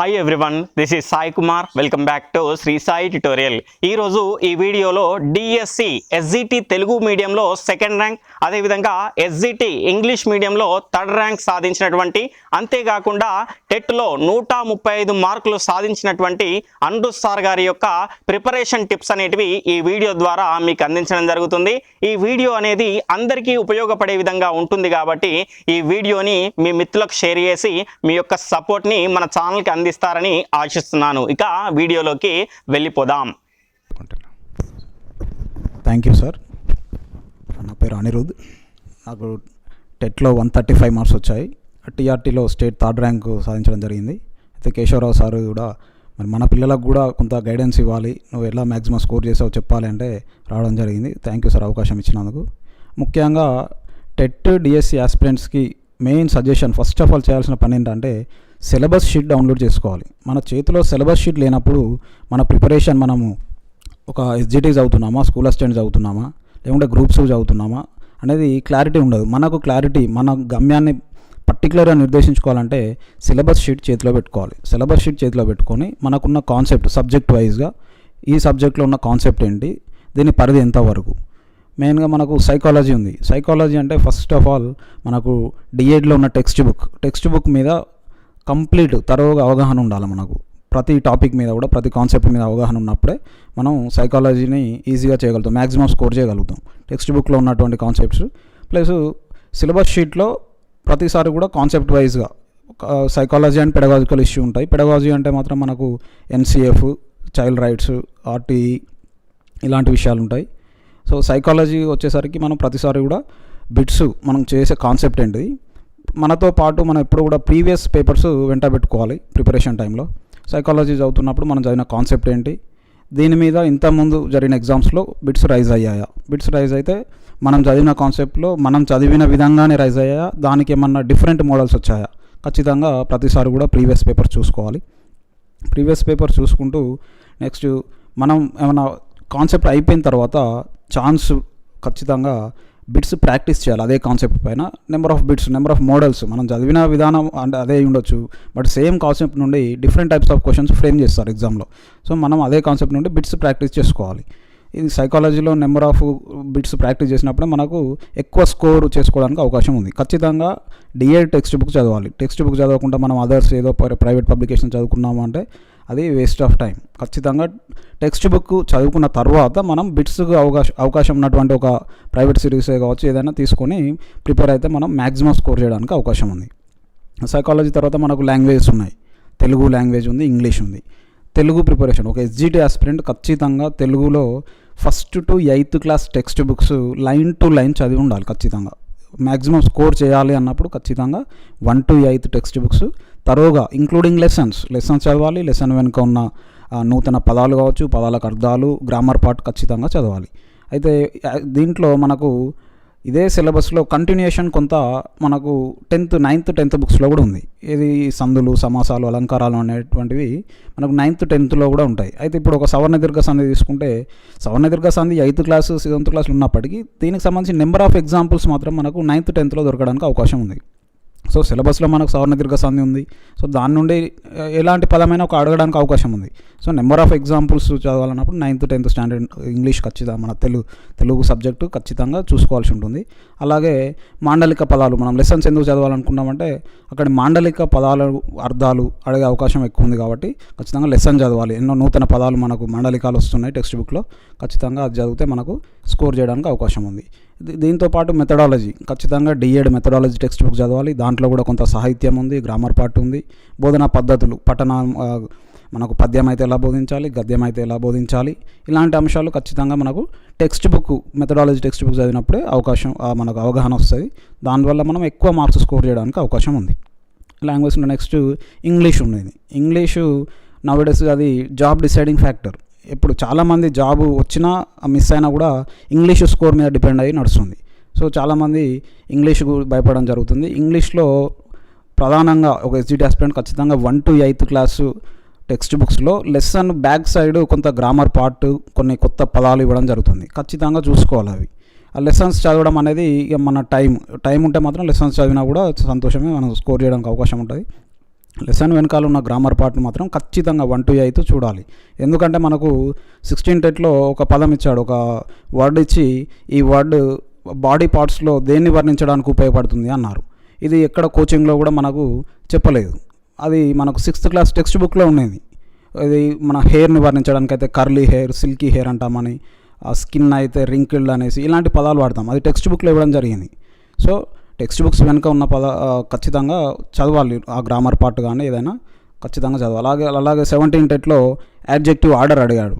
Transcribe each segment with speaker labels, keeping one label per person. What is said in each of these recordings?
Speaker 1: Hi everyone, this is Sai Kumar. Welcome back to Sri Sai tutorial. ఈరోజు ఈ వీడియోలో డిఎస్సి ఎస్జిటి తెలుగు మీడియంలో సెకండ్ ర్యాంక్, అదేవిధంగా ఎస్జిటి ఇంగ్లీష్ మీడియంలో థర్డ్ ర్యాంక్ సాధించినటువంటి, అంతేకాకుండా టెట్లో 135 మార్కులు సాధించినటువంటి అనిరుద్ సార్ గారి యొక్క ప్రిపరేషన్ టిప్స్ అనేటివి ఈ వీడియో ద్వారా మీకు అందించడం జరుగుతుంది. ఈ వీడియో అనేది అందరికీ ఉపయోగపడే విధంగా ఉంటుంది కాబట్టి ఈ వీడియోని మీ మిత్రులకు షేర్ చేసి మీ యొక్క సపోర్ట్ని మన ఛానల్కి అందిస్తారని ఆశిస్తున్నాను. ఇక వీడియోలోకి వెళ్ళిపోదాం.
Speaker 2: Thank you sir. నా పేరు అనిరుద్. నాకు టెట్లో 135 మార్క్స్ వచ్చాయి. టీఆర్టీలో స్టేట్ థర్డ్ ర్యాంక్ సాధించడం జరిగింది. అయితే కేశవరావు సార్ కూడా మరి మన పిల్లలకు కూడా కొంత గైడెన్స్ ఇవ్వాలి, నువ్వు ఎలా మ్యాక్సిమం స్కోర్ చేసావు చెప్పాలి అంటే రావడం జరిగింది. థ్యాంక్ యూ సార్ అవకాశం ఇచ్చినందుకు. ముఖ్యంగా టెట్ డిఎస్సి ఆస్పిరెంట్స్కి main suggestion, first of all చేయాల్సిన పని ఏంటంటే సిలబస్ షీట్ డౌన్లోడ్ చేసుకోవాలి. మన చేతిలో సిలబస్ షీట్ లేనప్పుడు మన ప్రిపరేషన్, మనము ఒక ఎస్జిటి చదువుతున్నామా, స్కూల్ అసిస్టెంట్ చదువుతున్నామా, లేకుంటే గ్రూప్స్ చదువుతున్నామా అనేది క్లారిటీ ఉండదు. మనకు క్లారిటీ, మన గమ్యాన్ని పర్టికులర్గా నిర్దేశించుకోవాలంటే సిలబస్ షీట్ చేతిలో పెట్టుకోవాలి. సిలబస్ షీట్ చేతిలో పెట్టుకొని మనకున్న కాన్సెప్ట్ సబ్జెక్ట్ వైజ్గా ఈ సబ్జెక్ట్లో ఉన్న కాన్సెప్ట్ ఏంటి, దీని పరిధి ఎంతవరకు. మెయిన్గా మనకు సైకాలజీ ఉంది. సైకాలజీ అంటే ఫస్ట్ ఆఫ్ ఆల్ మనకు డిఎడ్లో ఉన్న టెక్స్ట్ బుక్ మీద కంప్లీట్ తరోగా అవగాహన ఉండాలి. మనకు ప్రతి టాపిక్ మీద కూడా, ప్రతి కాన్సెప్ట్ మీద అవగాహన ఉన్నప్పుడే మనం సైకాలజీని ఈజీగా చేయగలుగుతాం, మ్యాక్సిమం స్కోర్ చేయగలుగుతాం. టెక్స్ట్ బుక్లో ఉన్నటువంటి కాన్సెప్ట్స్ ప్లస్ సిలబస్ షీట్లో ప్రతిసారి కూడా కాన్సెప్ట్ వైజ్గా సైకాలజీ అండ్ పెడగాజికల్ ఇష్యూ ఉంటాయి. పెడగాజీ అంటే మాత్రం మనకు ఎన్సిఎఫ్, చైల్డ్ రైట్స్, ఆర్టీఈ ఇలాంటి విషయాలు ఉంటాయి. సో సైకాలజీ వచ్చేసరికి మనం ప్రతిసారి కూడా బిట్స్, మనం చేసే కాన్సెప్ట్ ఏంటిది, మనతో పాటు మనం ఎప్పుడు కూడా ప్రీవియస్ పేపర్స్ వెంట పెట్టుకోవాలి. ప్రిపరేషన్ టైంలో సైకాలజీ చదువుతున్నప్పుడు మనం చదివిన కాన్సెప్ట్ ఏంటి, దీని మీద ఇంతకుముందు జరిగిన ఎగ్జామ్స్లో బిట్స్ రైజ్ అయ్యాయా, బిట్స్ రైజ్ అయితే మనం చదివిన కాన్సెప్ట్లో మనం చదివిన విధంగానే రైజ్ అయ్యాయా, దానికి ఏమన్నా డిఫరెంట్ మోడల్స్ వచ్చాయా, ఖచ్చితంగా ప్రతిసారి కూడా ప్రీవియస్ పేపర్ చూసుకోవాలి. ప్రీవియస్ పేపర్ చూసుకుంటూ నెక్స్ట్ మనం ఏమైనా కాన్సెప్ట్ అయిపోయిన తర్వాత ఛాన్స్ ఖచ్చితంగా బిట్స్ ప్రాక్టీస్ చేయాలి. అదే కాన్సెప్ట్ పైన number of bits, number of models, మనం చదివిన విధానం అంటే అదే ఉండొచ్చు, బట్ సేమ్ కాన్సెప్ట్ నుండి different types of questions frame చేస్తారు ఎగ్జామ్లో. సో మనం అదే కాన్సెప్ట్ నుండి బిట్స్ ప్రాక్టీస్ చేసుకోవాలి. ఇది సైకాలజీలో నెంబర్ ఆఫ్ బిట్స్ ప్రాక్టీస్ చేసినప్పుడే మనకు ఎక్కువ స్కోర్ చేసుకోవడానికి అవకాశం ఉంది. ఖచ్చితంగా డిఎడ్ టెక్స్ట్ బుక్ చదవాలి. టెక్స్ట్ బుక్ చదవకుండా మనం అదర్స్ ఏదో ప్రైవేట్ పబ్లికేషన్ చదువుకున్నాము అంటే అది వేస్ట్ ఆఫ్ టైం. ఖచ్చితంగా టెక్స్ట్ బుక్ చదువుకున్న తర్వాత మనం బిట్స్కి అవకాశం ఉన్నటువంటి ఒక ప్రైవేట్ సిరీసే కావచ్చు ఏదైనా తీసుకొని ప్రిపేర్ అయితే మనం మ్యాక్సిమం స్కోర్ చేయడానికి అవకాశం ఉంది. సైకాలజీ తర్వాత మనకు లాంగ్వేజెస్ ఉన్నాయి. తెలుగు లాంగ్వేజ్ ఉంది, ఇంగ్లీష్ ఉంది. తెలుగు ప్రిపరేషన్ ఒక ఎస్జిటి ఆస్పిరెంట్ ఖచ్చితంగా తెలుగులో 1st to 8th class text books line to line చదివి ఉండాలి. ఖచ్చితంగా మ్యాక్సిమం స్కోర్ చేయాలి అన్నప్పుడు ఖచ్చితంగా 1 to 8 టెక్స్ట్ బుక్స్ తరోగా ఇంక్లూడింగ్ లెసన్స్ చదవాలి. లెసన్ వెనుక ఉన్న నూతన పదాలు కావచ్చు, పదాలకు అర్థాలు, గ్రామర్ పార్ట్ ఖచ్చితంగా చదవాలి. అయితే దీంట్లో మనకు ఇదే సిలబస్లో కంటిన్యూషన్ కొంత మనకు 9th 10th బుక్స్లో కూడా ఉంది. ఇది సందులు, సమాసాలు, అలంకారాలు అనేటువంటివి మనకు 9th 10thలో కూడా ఉంటాయి. అయితే ఇప్పుడు ఒక సవర్ణ దీర్ఘ సంధి తీసుకుంటే సవర్ణ దీర్ఘ సంధి 8th క్లాస్ 7th క్లాస్లో ఉన్నప్పటికీ దీనికి సంబంధించి నెంబర్ ఆఫ్ ఎగ్జాంపుల్స్ మాత్రం మనకు 9th 10thలో దొరకడానికి అవకాశం ఉంది. సో సిలబస్లో మనకు సవర్ణ దీర్ఘ సంధి ఉంది. సో దాని నుండి ఎలాంటి పదమైనా ఒక అడగడానికి అవకాశం ఉంది. సో నెంబర్ ఆఫ్ ఎగ్జాంపుల్స్ చదవాలన్నప్పుడు 9th 10th స్టాండర్డ్ ఇంగ్లీష్ ఖచ్చితంగా మన తెలుగు సబ్జెక్టు ఖచ్చితంగా చూసుకోవాల్సి ఉంటుంది. అలాగే మాండలిక పదాలు మనం లెసన్స్ ఎందుకు చదవాలనుకున్నామంటే అక్కడ మాండలిక పదాల అర్థాలు అడిగే అవకాశం ఎక్కువ ఉంది కాబట్టి ఖచ్చితంగా లెసన్ చదవాలి. ఎన్నో నూతన పదాలు మనకు మాండలికాలు వస్తున్నాయి టెక్స్ట్ బుక్లో, ఖచ్చితంగా అది చదివితే మనకు స్కోర్ చేయడానికి అవకాశం ఉంది. దీంతో పాటు మెథడాలజీ, ఖచ్చితంగా డిఎడ్ మెథడాలజీ టెక్స్ట్ బుక్ చదవాలి. దాంట్లో కూడా కొంత సాహిత్యం ఉంది, గ్రామర్ పార్ట్ ఉంది, బోధనా పద్ధతులు, మనకు పద్యం అయితే ఎలా బోధించాలి, గద్యం అయితే ఎలా బోధించాలి, ఇలాంటి అంశాలు ఖచ్చితంగా మనకు text book methodology text book చదివినప్పుడే మనకు అవగాహన వస్తుంది. దానివల్ల మనం ఎక్కువ మార్క్స్ స్కోర్ చేయడానికి అవకాశం ఉంది. లాంగ్వేజ్ నెక్స్ట్ ఇంగ్లీష్ ఉండేది. ఇంగ్లీషు నౌడేస్ అది జాబ్ డిసైడింగ్ ఫ్యాక్టర్. ఇప్పుడు చాలామంది జాబ్ వచ్చినా మిస్ అయినా కూడా ఇంగ్లీష్ స్కోర్ మీద డిపెండ్ అయ్యి నడుస్తుంది. సో చాలామంది ఇంగ్లీష్కు భయపడడం జరుగుతుంది. ఇంగ్లీష్లో ప్రధానంగా ఒక ఎస్జిటి ఆస్పిరెంట్ ఖచ్చితంగా 1 to 8th క్లాసు టెక్స్ట్ బుక్స్లో లెసన్ బ్యాక్ సైడ్ కొంత గ్రామర్ పార్ట్, కొన్ని కొత్త పదాలు ఇవ్వడం జరుగుతుంది. ఖచ్చితంగా చూసుకోవాలి అవి. ఆ లెసన్స్ చదవడం అనేది ఇక మన టైం ఉంటే మాత్రం లెసన్స్ చదివినా కూడా సంతోషమే, మనం స్కోర్ చేయడానికి అవకాశం ఉంటుంది. లెసన్ వెనకాల ఉన్న గ్రామర్ పార్ట్ మాత్రం ఖచ్చితంగా 1 to 8 చూడాలి. ఎందుకంటే మనకు 16 టెట్లో ఒక పదం ఇచ్చాడు, ఒక వర్డ్ ఇచ్చి ఈ వర్డ్ బాడీ పార్ట్స్లో దేన్ని వర్ణించడానికి ఉపయోగపడుతుంది అన్నారు. ఇది ఎక్కడ కోచింగ్లో కూడా మనకు చెప్పలేదు. అది మనకు 6th క్లాస్ టెక్స్ట్ బుక్లో ఉండేది. ఇది మన హెయిర్ని వర్ణించడానికి అయితే కర్లీ హెయిర్, సిల్కీ హెయిర్ అంటామని, స్కిన్ అయితే రింకిల్డ్ అనేసి ఇలాంటి పదాలు వాడతాం. అది టెక్స్ట్ బుక్లో ఇవ్వడం జరిగింది. సో టెక్స్ట్ బుక్స్ వెనుక ఉన్న ఖచ్చితంగా చదవాలి. ఆ గ్రామర్ పార్ట్ కానీ ఏదైనా ఖచ్చితంగా చదవాలి. అలాగే 17 టెట్లో యాడ్జెక్టివ్ ఆర్డర్ అడిగాడు.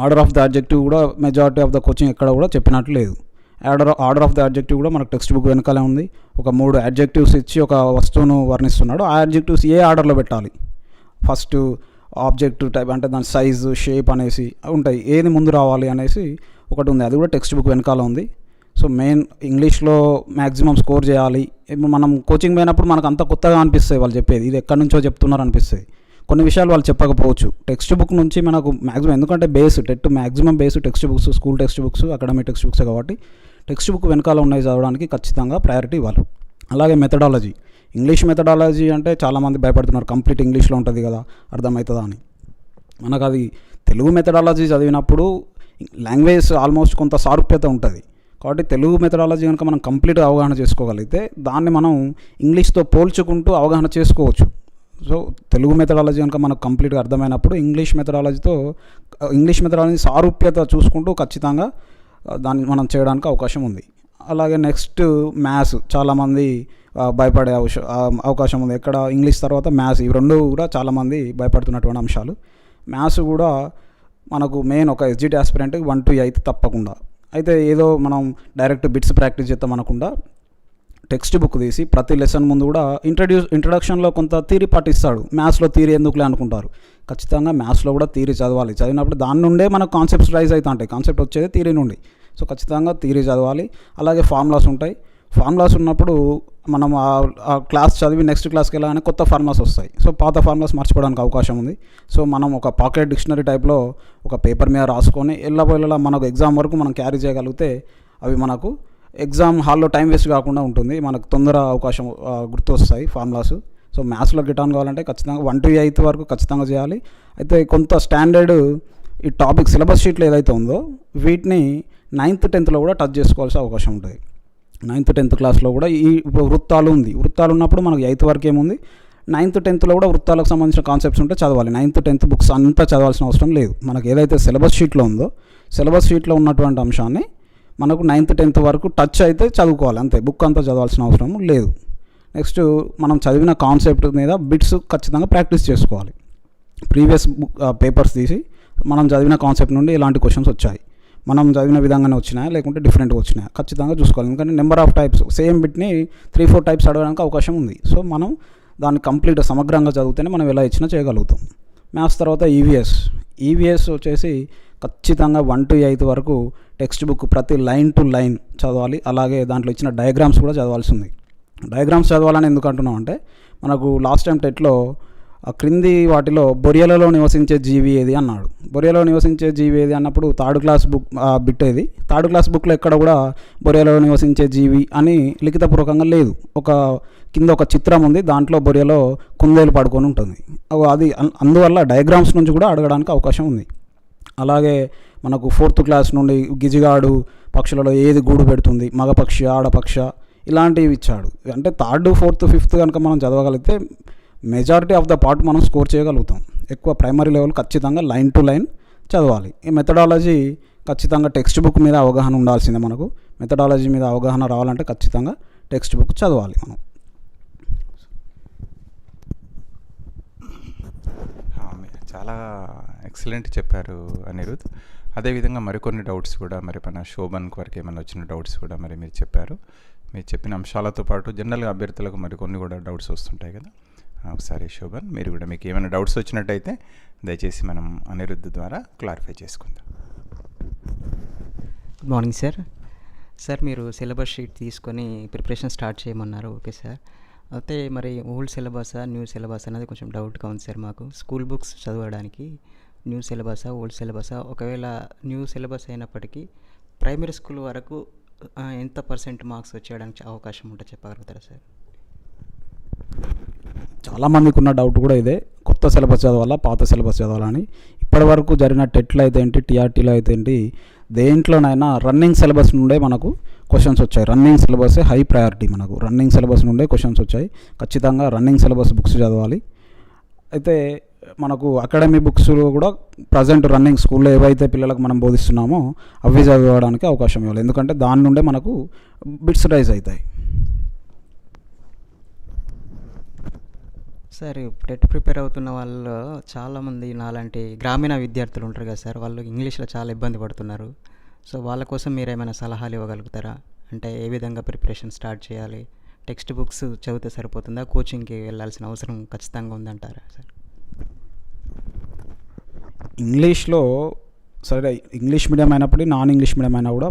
Speaker 2: ఆర్డర్ ఆఫ్ ద యాడ్జెక్టివ్ కూడా మెజారిటీ ఆఫ్ ద కోచింగ్ ఎక్కడ కూడా చెప్పినట్లు లేదు. ఆర్డర్ ఆఫ్ ద యాడ్జెక్టివ్ కూడా మనకు టెక్స్ట్ బుక్ వెనకాలే ఉంది. ఒక 3 యాడ్జెక్టివ్స్ ఇచ్చి ఒక వస్తువును వర్ణిస్తున్నాడు. ఆ యాడ్జెక్టివ్స్ ఏ ఆర్డర్లో పెట్టాలి, ఫస్ట్ ఆబ్జెక్ట్ టైప్ అంటే దాని సైజు, షేప్ అనేసి ఉంటాయి, ఏది ముందు రావాలి అనేసి ఒకటి ఉంది. అది కూడా టెక్స్ట్ బుక్ వెనకాల ఉంది. సో మెయిన్ ఇంగ్లీష్లో మ్యాక్సిమం స్కోర్ చేయాలి. ఇప్పుడు మనం కోచింగ్ పోయినప్పుడు మనకు అంత కొత్తగా అనిపిస్తాయి వాళ్ళు చెప్పేది, ఇది ఎక్కడి నుంచో చెప్తున్నారు అనిపిస్తాయి. కొన్ని విషయాలు వాళ్ళు చెప్పకపోవచ్చు. టెక్స్ట్ బుక్ నుంచి మనకు మ్యాక్సిమం, ఎందుకంటే TET maximum base text books, school text books, academic text books కాబట్టి టెక్స్ట్ బుక్ వెనకాల ఉన్నాయి చదవడానికి ఖచ్చితంగా ప్రయారిటీ ఇవ్వాలి. అలాగే మెథడాలజీ, ఇంగ్లీష్ మెథడాలజీ అంటే చాలామంది భయపడుతున్నారు, కంప్లీట్ ఇంగ్లీష్లో ఉంటుంది కదా అర్థమవుతుందా అని. మనకు అది తెలుగు మెథడాలజీ చదివినప్పుడు లాంగ్వేజ్ ఆల్మోస్ట్ కొంత సారూప్యత ఉంటుంది. కాబట్టి తెలుగు మెథడాలజీ కనుక మనం కంప్లీట్గా అవగాహన చేసుకోగలిగితే దాన్ని మనం ఇంగ్లీష్తో పోల్చుకుంటూ అవగాహన చేసుకోవచ్చు. సో తెలుగు మెథడాలజీ కనుక మనకు కంప్లీట్గా అర్థమైనప్పుడు ఇంగ్లీష్ మెథడాలజీ సారూప్యత చూసుకుంటూ ఖచ్చితంగా దాన్ని మనం చేయడానికి అవకాశం ఉంది. అలాగే నెక్స్ట్ మ్యాథ్స్, చాలామంది భయపడే అవకాశం ఉంది. ఎక్కడ ఇంగ్లీష్ తర్వాత మ్యాథ్స్, ఇవి రెండు కూడా చాలామంది భయపడుతున్నటువంటి అంశాలు. మ్యాథ్స్ కూడా మనకు మెయిన్ ఒక ఎస్జిటి ఆస్పిరెంట్కి 1 to 8 తప్పకుండా. అయితే ఏదో మనం డైరెక్ట్ బిట్స్ ప్రాక్టీస్ చేద్దాం అనకుండా టెక్స్ట్ బుక్ తీసి ప్రతి లెసన్ ముందు కూడా ఇంట్రడక్షన్లో కొంత థియరీ పాటిస్తాడు. మ్యాథ్స్లో థియరీ ఎందుకులే అనుకుంటారు, ఖచ్చితంగా మ్యాథ్స్లో కూడా థియరీ చదవాలి. చదివినప్పుడు దాని నుండే మనకు కాన్సెప్ట్స్ రైజ్ అవుతూ ఉంటాయి. కాన్సెప్ట్ వచ్చేది థియరీ నుండి. సో ఖచ్చితంగా థియరీ చదవాలి. అలాగే ఫార్ములాస్ ఉంటాయి. ఫార్ములాస్ ఉన్నప్పుడు మనం ఆ క్లాస్ చదివి నెక్స్ట్ క్లాస్కి వెళ్ళగానే కొత్త ఫార్ములాస్ వస్తాయి. సో పాత ఫార్ములాస్ మర్చిపోవడానికి అవకాశం ఉంది. సో మనం ఒక పాకెట్ డిక్షనరీ టైప్లో ఒక పేపర్ మీద రాసుకొని ఎల్లబోయేలా మనకు ఎగ్జామ్ వరకు మనం క్యారీ చేయగలిగితే అవి మనకు ఎగ్జామ్ హాల్లో టైం వేస్ట్ కాకుండా ఉంటుంది. మనకు తొందర అవకాశం గుర్తొస్తాయి ఫార్ములాస్. సో మ్యాథ్స్లో గిటాన్ కావాలంటే ఖచ్చితంగా 1 to 8 వరకు ఖచ్చితంగా చేయాలి. అయితే కొంత స్టాండర్డ్ ఈ టాపిక్ సిలబస్ షీట్లో ఏదైతే ఉందో వీటిని 9th 10thలో కూడా టచ్ చేసుకోవాల్సిన అవకాశం ఉంటుంది. 9th 10th క్లాస్లో కూడా ఈ వృత్తాలు ఉంది. వృత్తాలు ఉన్నప్పుడు మనకు 8th వరకు ఏముంది, 9th 10thలో కూడా వృత్తాలకు సంబంధించిన కాన్సెప్ట్స్ ఉంటే చదవాలి. 9th 10th బుక్స్ అంతా చదవాల్సిన అవసరం లేదు. మనకు ఏదైతే సిలబస్ షీట్లో ఉందో సిలబస్ షీట్లో ఉన్నటువంటి అంశాన్ని మనకు 9th 10th వరకు టచ్ అయితే చదువుకోవాలి, అంతే. బుక్ అంతా చదవాల్సిన అవసరం లేదు. నెక్స్ట్ మనం చదివిన కాన్సెప్ట్ మీద బిట్స్ ఖచ్చితంగా ప్రాక్టీస్ చేసుకోవాలి. ప్రీవియస్ పేపర్స్ తీసి మనం చదివిన కాన్సెప్ట్ నుండి ఎలాంటి క్వశ్చన్స్ వచ్చాయి, మనం చదివిన విధంగానే వచ్చినాయా లేకుంటే డిఫరెంట్గా వచ్చినాయా ఖచ్చితంగా చూసుకోవాలి. ఎందుకంటే నెంబర్ ఆఫ్ టైప్స్ సేమ్ బిట్ని 3-4 టైప్స్ అడగడానికి అవకాశం ఉంది. సో మనం దాన్ని కంప్లీట్గా సమగ్రంగా చదివితేనే మనం ఎలా ఇచ్చినా చేయగలుగుతాం. మ్యాథ్స్ తర్వాత ఈవీఎస్ వచ్చేసి ఖచ్చితంగా 1 to 8 వరకు టెక్స్ట్ బుక్ ప్రతి లైన్ టు లైన్ చదవాలి. అలాగే దాంట్లో ఇచ్చిన డయాగ్రామ్స్ కూడా చదవాల్సి ఉంది. డయాగ్రామ్స్ చదవాలని ఎందుకు అంటున్నాం అంటే మనకు లాస్ట్ టైం టెట్లో క్రింది వాటిలో బొరియలలో నివసించే జీవి ఏది అన్నాడు. బొరియలో నివసించే జీవి ఏది అన్నప్పుడు 3rd క్లాస్ బుక్ బిట్ ఏది. 3rd క్లాస్ బుక్లో ఎక్కడ కూడా బొరియలో నివసించే జీవి అని లిఖితపూర్వకంగా లేదు. కింద ఒక చిత్రం ఉంది, దాంట్లో బొరియలో కుందేలు పడుకొని ఉంటుంది. అది అందువల్ల డయాగ్రామ్స్ నుంచి కూడా అడగడానికి అవకాశం ఉంది. అలాగే మనకు 4th క్లాస్ నుండి గిజిగాడు పక్షులలో ఏది గూడు పెడుతుంది, మగపక్షి ఆడపక్ష, ఇలాంటివి ఇచ్చాడు. అంటే 3rd 4th 5th కనుక మనం చదవగలిగితే మెజారిటీ ఆఫ్ ద పార్ట్ మనం స్కోర్ చేయగలుగుతాం. ఎక్కువ ప్రైమరీ లెవెల్ ఖచ్చితంగా లైన్ టు లైన్ చదవాలి. ఈ మెథడాలజీ ఖచ్చితంగా టెక్స్ట్ బుక్ మీద అవగాహన ఉండాల్సిందే. మనకు మెథడాలజీ మీద అవగాహన రావాలంటే ఖచ్చితంగా టెక్స్ట్ బుక్ చదవాలి మనం.
Speaker 3: చాలా ఎక్సలెంట్ చెప్పారు అనిరుద్. అదేవిధంగా మరికొన్ని డౌట్స్ కూడా మరి మన శోభన్కి వరకు ఏమైనా వచ్చిన డౌట్స్ కూడా మరి మీరు చెప్పారు. మీరు చెప్పిన అంశాలతో పాటు జనరల్గా అభ్యర్థులకు మరికొన్ని కూడా డౌట్స్ వస్తుంటాయి కదా. ఒకసారి శోభన్, మీరు కూడా మీకు ఏమైనా డౌట్స్ వచ్చినట్టయితే దయచేసి మనం అనిరుద్ ద్వారా క్లారిఫై చేసుకుందాం.
Speaker 4: Good morning sir. సార్ మీరు సిలబస్ షీట్ తీసుకొని ప్రిపరేషన్ స్టార్ట్ చేయమన్నారు. Okay sir. అయితే మరి ఓల్డ్ సిలబసా న్యూ సిలబస్ అనేది కొంచెం డౌట్గా ఉంది సార్ మాకు. స్కూల్ బుక్స్ చదవడానికి న్యూ సిలబసా ఓల్డ్ సిలబసా, ఒకవేళ న్యూ సిలబస్ అయినప్పటికీ ప్రైమరీ స్కూల్ వరకు ఎంత % మార్క్స్ వచ్చేయడానికి అవకాశం ఉంటే చెప్పగలుగుతారా సార్?
Speaker 2: చాలామందికి ఉన్న డౌట్ కూడా ఇదే, కొత్త సిలబస్ చదవాలా పాత సిలబస్ చదవాలా అని. ఇప్పటివరకు జరిగిన టెట్లో అయితే ఏంటి, టీఆర్టీలో అయితే ఏంటి, దేంట్లోనైనా రన్నింగ్ సిలబస్ నుండే మనకు క్వశ్చన్స్ వచ్చాయి. రన్నింగ్ సిలబస్ హై ప్రయారిటీ, మనకు రన్నింగ్ సిలబస్ నుండే క్వశ్చన్స్ వచ్చాయి. ఖచ్చితంగా రన్నింగ్ సిలబస్ బుక్స్ చదవాలి. అయితే మనకు అకాడమీ బుక్స్ కూడా ప్రజెంట్ రన్నింగ్ స్కూల్లో ఏవైతే పిల్లలకు మనం బోధిస్తున్నామో అవి చదవడానికి అవకాశం ఇవ్వాలి. ఎందుకంటే దాని నుండే మనకు బిట్స్ రైజ్ అవుతాయి.
Speaker 4: సార్ టెట్ ప్రిపేర్ అవుతున్న వాళ్ళు చాలామంది నాలాంటి గ్రామీణ విద్యార్థులు ఉంటారు కదా సార్, వాళ్ళు ఇంగ్లీష్లో చాలా ఇబ్బంది పడుతున్నారు. సో వాళ్ళ కోసం మీరు ఏమైనా సలహాలు ఇవ్వగలుగుతారా? అంటే ఏ విధంగా ప్రిపరేషన్ స్టార్ట్ చేయాలి? టెక్స్ట్ బుక్స్ చదివితే సరిపోతుందా, కోచింగ్కి వెళ్ళాల్సిన అవసరం ఖచ్చితంగా ఉందంటారా సార్?
Speaker 2: ఇంగ్లీష్లో సరే, ఇంగ్లీష్ మీడియం అయినప్పుడు నాన్ ఇంగ్లీష్ మీడియం అయినా కూడా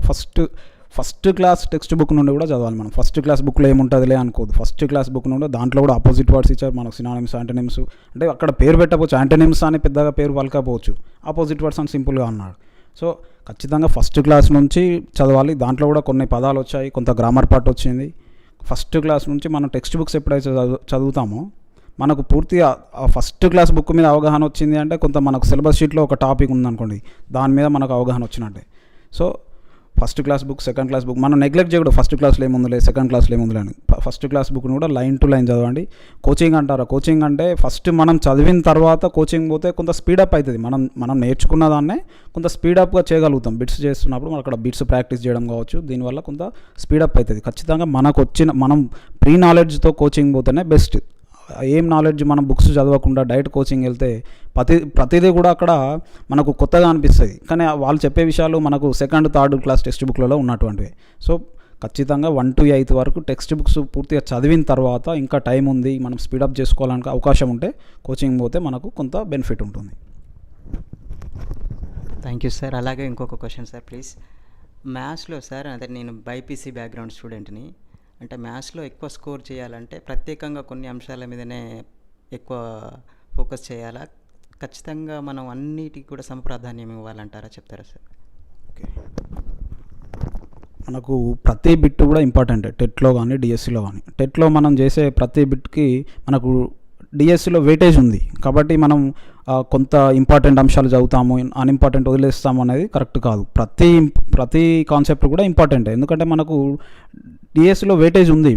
Speaker 2: ఫస్ట్ క్లాస్ టెక్స్ట్ బుక్ నుండి కూడా చదవాలి. మనం ఫస్ట్ క్లాస్ బుక్లో ఏముంటుందిలే అనుకోదు. ఫస్ట్ క్లాస్ బుక్ నుండి దాంట్లో కూడా ఆపోజిట్ వర్డ్స్ ఇచ్చారు మనకు, సినానిమ్స్, యాంటోనిమ్స్. అంటే అక్కడ పేరు పెట్టకపోవచ్చు, యాంటోనిమ్స్ అని పెద్దగా పేరు పలకపోవచ్చు, ఆపోజిట్ వర్డ్స్ అని సింపుల్గా అన్నాడు. సో ఖచ్చితంగా ఫస్ట్ క్లాస్ నుంచి చదవాలి. దాంట్లో కూడా కొన్ని పదాలు వచ్చాయి, కొంత గ్రామర్ పార్ట్ వచ్చింది. ఫస్ట్ క్లాస్ నుంచి మనం టెక్స్ట్ బుక్స్ ఎప్పుడైతే చదువుతామో మనకు పూర్తిగా ఆ ఫస్ట్ క్లాస్ బుక్ మీద అవగాహన వచ్చింది అంటే, కొంత మనకు సిలబస్ షీట్లో ఒక టాపిక్ ఉందనుకోండి, దాని మీద మనకు అవగాహన వచ్చినట్టే. So first class book, second class book మనం నెగ్లెక్ట్ చేయకూడదు. ఫస్ట్ క్లాస్లో ఏముందిలే, సెకండ్ క్లాస్లో ఏముందిలే అని. ఫస్ట్ క్లాస్ బుక్ను కూడా లైన్ టు లైన్ చదవండి. కోచింగ్ అంటారా, కోచింగ్ అంటే ఫస్ట్ మనం చదివిన తర్వాత కోచింగ్ పోతే కొంత స్పీడప్ అవుతుంది. మనం నేర్చుకున్న దాన్నే కొంత స్పీడప్గా చేయగలుగుతాం. బిట్స్ చేస్తున్నప్పుడు మనం అక్కడ బిట్స్ ప్రాక్టీస్ చేయడం కావచ్చు, దీనివల్ల కొంత స్పీడప్ అవుతుంది. ఖచ్చితంగా మనం ప్రీ నాలెడ్జ్తో కోచింగ్ పోతేనే బెస్ట్. ఏం నాలెడ్జ్ మనం బుక్స్ చదవకుండా డైరెక్ట్ కోచింగ్ వెళ్తే ప్రతిదీ కూడా అక్కడ మనకు కొత్తగా అనిపిస్తుంది. కానీ వాళ్ళు చెప్పే విషయాలు మనకు సెకండ్, థర్డ్ క్లాస్ టెక్స్ట్ బుక్లలో ఉన్నటువంటివి. సో ఖచ్చితంగా 1 to 8 వరకు టెక్స్ట్ బుక్స్ పూర్తిగా చదివిన తర్వాత ఇంకా టైం ఉంది, మనం స్పీడప్ చేసుకోవడానికి అవకాశం ఉంటే కోచింగ్ పోతే మనకు కొంత బెనిఫిట్ ఉంటుంది.
Speaker 4: Thank you sir. అలాగే ఇంకొక క్వశ్చన్ సార్ ప్లీజ్. మ్యాథ్స్లో సార్, అదే నేను బైపీసీ బ్యాక్గ్రౌండ్ స్టూడెంట్ని. అంటే మ్యాథ్స్లో ఎక్కువ స్కోర్ చేయాలంటే ప్రత్యేకంగా కొన్ని అంశాల మీదనే ఎక్కువ ఫోకస్ చేయాలా, ఖచ్చితంగా మనం అన్నిటికీ కూడా సమప్రాధాన్యం ఇవ్వాలంటారా, చెప్తారా సార్?
Speaker 2: ఓకే, మనకు ప్రతి బిట్ కూడా ఇంపార్టెంటే, టెట్లో కానీ డిఎస్సిలో కానీ. టెట్లో మనం చేసే ప్రతి బిట్కి మనకు డిఎస్సిలో వెయిటేజ్ ఉంది కాబట్టి మనం కొంత ఇంపార్టెంట్ అంశాలు చదువుతాము, అన్ఇంపార్టెంట్ వదిలేస్తాము అనేది కరెక్ట్ కాదు. ప్రతి కాన్సెప్ట్ కూడా ఇంపార్టెంటే, ఎందుకంటే మనకు డిఎస్సిలో వెయిటేజ్ ఉంది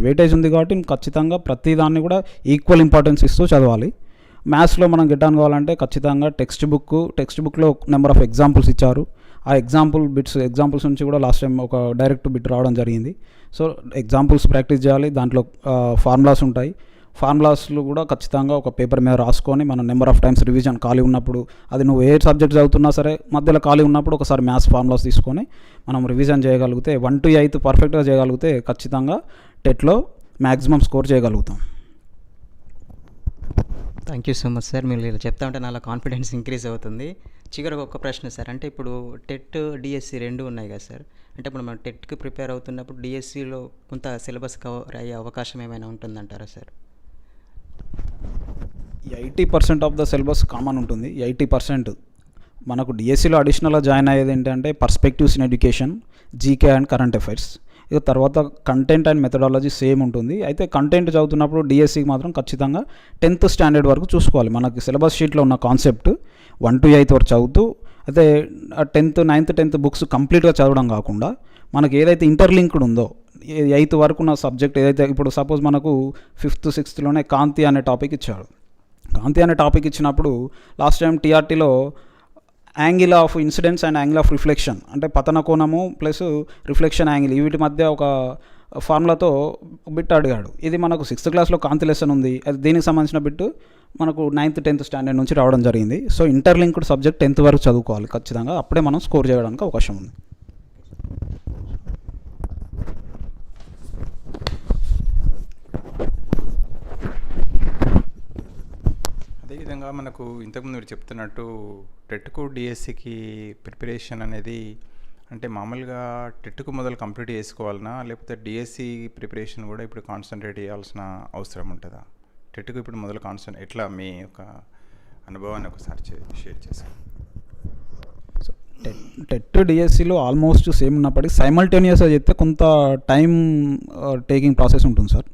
Speaker 2: కాబట్టి ఖచ్చితంగా ప్రతి దాన్ని కూడా ఈక్వల్ ఇంపార్టెన్స్ ఇస్తూ చదవాలి. మ్యాథ్స్లో మనం గెట్ ఆన్ కావాలంటే ఖచ్చితంగా టెక్స్ట్ బుక్లో నెంబర్ ఆఫ్ ఎగ్జాంపుల్స్ ఇచ్చారు. ఆ ఎగ్జాంపుల్స్ నుంచి కూడా లాస్ట్ టైం ఒక డైరెక్ట్ బిట్ రావడం జరిగింది. సో ఎగ్జాంపుల్స్ ప్రాక్టీస్ చేయాలి. దాంట్లో ఫార్ములాస్ ఉంటాయి. ఫార్ములాస్లు కూడా ఖచ్చితంగా ఒక పేపర్ మీద రాసుకొని మనం నెంబర్ ఆఫ్ టైమ్స్ రివిజన్, ఖాళీ ఉన్నప్పుడు, అది నువ్వు ఏ సబ్జెక్ట్ చదువుతున్నా సరే మధ్యలో ఖాళీ ఉన్నప్పుడు ఒకసారి మ్యాథ్స్ ఫార్ములాస్ తీసుకొని మనం రివిజన్ చేయగలిగితే 1 to 8 పర్ఫెక్ట్గా చేయగలిగితే ఖచ్చితంగా టెట్లో మ్యాక్సిమం స్కోర్ చేయగలుగుతాం.
Speaker 4: Thank you so much sir. మీరు ఇలా చెప్తా ఉంటే నాలో కాన్ఫిడెన్స్ ఇంక్రీజ్ అవుతుంది. చివరికి ఒక ప్రశ్న సార్, అంటే ఇప్పుడు టెట్, డిఎస్సి రెండు ఉన్నాయి కదా సార్, అంటే ఇప్పుడు మనం టెట్కి ప్రిపేర్ అవుతున్నప్పుడు డిఎస్సిలో కొంత సిలబస్ కవర్ అయ్యే అవకాశం ఏమైనా ఉంటుందంటారా sir?
Speaker 2: 80% of the syllabus common ఉంటుంది. 80% మనకు డిఎస్సిలో అడిషనల్గా జాయిన్ అయ్యేది ఏంటంటే perspectives in education, GK and current affairs. ఇక తర్వాత కంటెంట్ అండ్ మెథడాలజీ సేమ్ ఉంటుంది. అయితే కంటెంట్ చదువుతున్నప్పుడు డిఎస్సికి మాత్రం ఖచ్చితంగా 10th స్టాండర్డ్ వరకు చూసుకోవాలి. మనకి సిలబస్ షీట్లో ఉన్న కాన్సెప్ట్ 1 to 8 వరకు చదువుతూ, అయితే 9th బుక్స్ కంప్లీట్గా చదవడం కాకుండా మనకి ఏదైతే ఇంటర్లింక్డ్ ఉందో 8th వరకు ఉన్న సబ్జెక్ట్ ఏదైతే, ఇప్పుడు సపోజ్ మనకు 5th, 6thలోనే కాంతి అనే టాపిక్ ఇచ్చాడు. కాంతి అనే టాపిక్ ఇచ్చినప్పుడు లాస్ట్ టైం టీఆర్టీలో angle of incidence and angle of reflection, అంటే పతన కోణము ప్లస్ రిఫ్లెక్షన్ యాంగిల్, వీటి మధ్య ఒక ఫార్ములాతో బిట్ అడిగాడు. ఇది మనకు 6th క్లాస్లో కాంతి లెసన్ ఉంది, అది దీనికి సంబంధించిన బిట్ మనకు 9th, 10th స్టాండర్డ్ నుంచి రావడం జరిగింది. సో ఇంటర్లింక్డ్ సబ్జెక్ట్ 10th వరకు చదువుకోవాలి ఖచ్చితంగా, అప్పుడే మనం స్కోర్ చేయడానికి అవకాశం ఉంది.
Speaker 3: అదేవిధంగా మనకు ఇంతకుముందు మీరు చెప్తున్నట్టు టెట్కు డిఎస్సికి ప్రిపరేషన్ అనేది అంటే మామూలుగా టెట్కు మొదలు కంప్లీట్ చేసుకోవాలన్నా, లేకపోతే డిఎస్సి ప్రిపరేషన్ కూడా ఇప్పుడు కాన్సన్ట్రేట్ చేయాల్సిన అవసరం ఉంటుందా? టెట్కు ఇప్పుడు మొదలు ఎట్లా మీ యొక్క అనుభవాన్ని ఒకసారి షేర్ చేశారు.
Speaker 2: సో టెట్ డిఎస్సిలో ఆల్మోస్ట్ సేమ్ ఉన్నప్పటికీ సైమల్టేనియస్గా చెప్తే కొంత టైం టేకింగ్ ప్రాసెస్ ఉంటుంది సార్.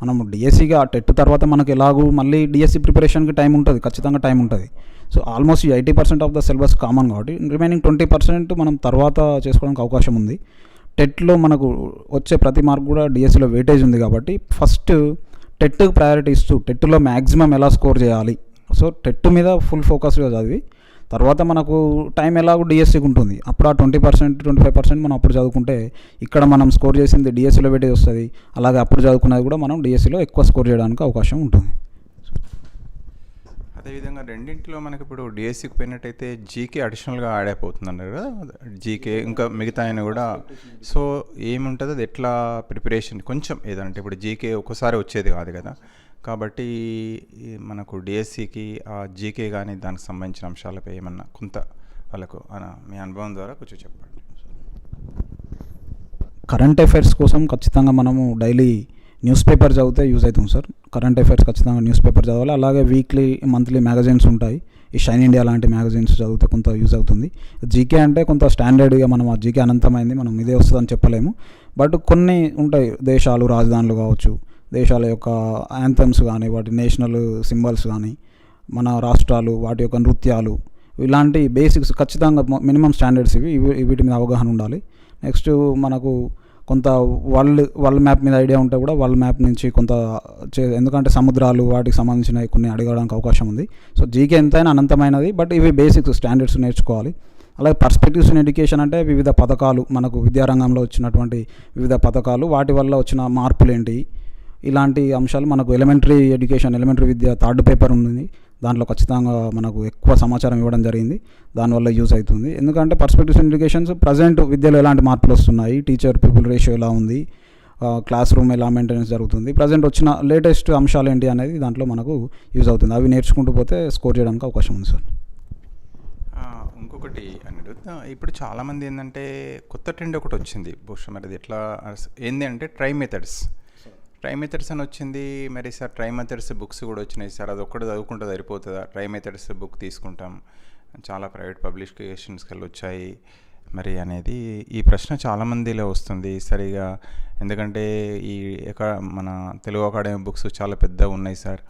Speaker 2: మనం డిఎస్సిగా టెట్ తర్వాత మనకు ఎలాగూ మళ్ళీ డిఎస్సి ప్రిపరేషన్కి టైం ఉంటుంది, ఖచ్చితంగా టైం ఉంటుంది. So almost 80% of the syllabus common కాబట్టి రిమైనింగ్ 20% మనం తర్వాత చేసుకోవడానికి అవకాశం ఉంది. టెట్లో మనకు వచ్చే ప్రతి మార్క్ కూడా డిఎస్సిలో వెయిటేజ్ ఉంది కాబట్టి ఫస్ట్ టెట్కి ప్రయారిటీ ఇస్తూ టెట్లో మ్యాక్సిమం ఎలా స్కోర్ చేయాలి, సో టెట్ మీద ఫుల్ ఫోకస్గా చదివి తర్వాత మనకు టైం ఎలాగో డిఎస్సికి ఉంటుంది, అప్పుడు ఆ 20% 25% మనం అప్పుడు చదువుకుంటే ఇక్కడ మనం స్కోర్ చేసింది డిఎస్సిలో వెయిటేజ్ వస్తుంది, అలాగే అప్పుడు చదువుకున్నది కూడా మనం డిఎస్సిలో ఎక్కువ స్కోర్ చేయడానికి అవకాశం ఉంటుంది.
Speaker 3: అదేవిధంగా రెండింటిలో మనకి ఇప్పుడు డిఎస్సికి పోయినట్టయితే జీకే అడిషనల్గా యాడ్ అయిపోతుంది అన్నారు కదా, జీకే ఇంకా మిగతా అయినా కూడా. సో ఏముంటుంది అది ఎట్లా ప్రిపరేషన్ కొంచెం ఏదంటే ఇప్పుడు జీకే ఒక్కసారి వచ్చేది కాదు కదా, కాబట్టి మనకు డిఎస్సికి ఆ జీకే కానీ దానికి సంబంధించిన అంశాలపై ఏమన్నా కొంత వాళ్ళకు మీ అనుభవం ద్వారా కొంచెం చెప్పండి.
Speaker 2: కరెంట్ అఫైర్స్ కోసం ఖచ్చితంగా మనము డైలీ న్యూస్ పేపర్ చదివితే యూజ్ అవుతుంది సార్. కరెంట్ అఫైర్స్ ఖచ్చితంగా న్యూస్ పేపర్ చదవాలి, అలాగే వీక్లీ మంత్లీ మ్యాగజైన్స్ ఉంటాయి, ఈ షైన్ ఇండియా లాంటి మ్యాగజైన్స్ చదివితే కొంత యూజ్ అవుతుంది. జీకే అంటే కొంత స్టాండర్డ్గా మనం ఆ జీకే అనంతమైంది, మనం ఇదే వస్తుందని చెప్పలేము, బట్ కొన్ని ఉంటాయి దేశాలు రాజధానులు కావచ్చు, దేశాల యొక్క యాంథమ్స్ కానీ వాటి నేషనల్ సింబల్స్ కానీ, మన రాష్ట్రాలు వాటి యొక్క నృత్యాలు, ఇలాంటి బేసిక్స్ ఖచ్చితంగా మినిమం స్టాండర్డ్స్ వీటి మీద అవగాహన ఉండాలి. నెక్స్ట్ మనకు కొంత వరల్డ్ మ్యాప్ మీద ఐడియా ఉంటే కూడా వరల్డ్ మ్యాప్ నుంచి కొంత ఎందుకంటే సముద్రాలు వాటికి సంబంధించినవి కొన్ని అడగడానికి అవకాశం ఉంది. సో జీకే ఎంతైనా అనంతమైనది, బట్ ఇవి బేసిక్స్ స్టాండర్డ్స్ నేర్చుకోవాలి. అలాగే పర్స్పెక్టివ్స్ ఇన్ ఎడ్యుకేషన్ అంటే వివిధ పథకాలు, మనకు విద్యారంగంలో వచ్చినటువంటి వివిధ పథకాలు, వాటి వల్ల వచ్చిన మార్పులు ఏంటి, ఇలాంటి అంశాలు మనకు ఎలిమెంటరీ విద్య 3rd పేపర్ ఉంది, దాంట్లో ఖచ్చితంగా మనకు ఎక్కువ సమాచారం ఇవ్వడం జరిగింది, దానివల్ల యూజ్ అవుతుంది. ఎందుకంటే పర్స్పెక్టివ్స్ ఇన్ ఎడ్యుకేషన్స్ ప్రజెంట్ విద్యలో ఎలాంటి మార్పులు వస్తున్నాయి, టీచర్ పీపుల్ రేషియో ఎలా ఉంది, క్లాస్ రూమ్ ఎలా మెయింటెనెన్స్ జరుగుతుంది, ప్రజెంట్ వచ్చిన లేటెస్ట్ అంశాలు ఏంటి అనేది దాంట్లో మనకు యూజ్ అవుతుంది. అవి నేర్చుకుంటూ పోతే స్కోర్ చేయడానికి అవకాశం ఉంది సార్.
Speaker 3: ఇంకొకటి అనిరుద్ధ్, ఇప్పుడు చాలామంది ఏంటంటే కొత్త ట్రెండ్ ఒకటి వచ్చింది, బహుశా మరి అది ఎట్లా ఏంది అంటే ట్రై మెథడ్స్ అని వచ్చింది. మరి సార్ ట్రై మెథడ్స్ బుక్స్ కూడా వచ్చినాయి సార్, అది ఒక్కటి చదువుకుంటే సరిపోతుందా? ట్రై మెథడ్స్ బుక్ తీసుకుంటాం, చాలా ప్రైవేట్ పబ్లికేషన్స్కి వెళ్ళి వచ్చాయి మరి అనేది ఈ ప్రశ్న చాలామందిలో వస్తుంది సరిగా. ఎందుకంటే మన తెలుగు అకాడమీ బుక్స్ చాలా పెద్దగా ఉన్నాయి సార్,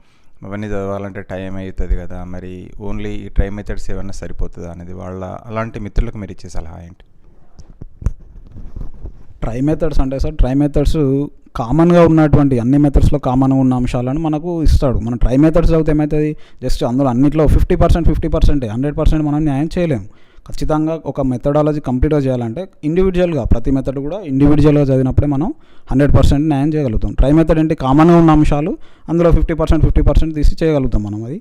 Speaker 3: అవన్నీ చదవాలంటే టైం అవుతుంది కదా, మరి ఓన్లీ ఈ ట్రై మెథడ్స్ ఏమన్నా సరిపోతుందా అనేది అలాంటి మిత్రులకు మీరు ఇచ్చే సలహా ఏంటి?
Speaker 2: ట్రై మెథడ్స్ అంటే సార్, ట్రై మెథడ్స్ కామన్గా ఉన్నటువంటి అన్ని మెథడ్స్లో కామన్గా ఉన్న అంశాలను మనకు ఇస్తాడు. మనం ట్రై మెథడ్స్ చదివితే ఏమవుతుంది, జస్ట్ అందులో అన్నింటిలో 50% 100% మనం న్యాయం చేయలేము. ఖచ్చితంగా ఒక మెథడాలజీ కంప్లీట్గా చేయాలంటే ఇండివిజువల్గా ప్రతి మెథడ్ కూడా ఇండివిజువల్గా చదివినప్పుడే మనం 100% న్యాయం చేయగలుగుతాం. ట్రై మెథడ్ అంటే కామన్గా ఉన్న అంశాలు అందులో 50% తీసి చేయగలుగుతాం మనం. అది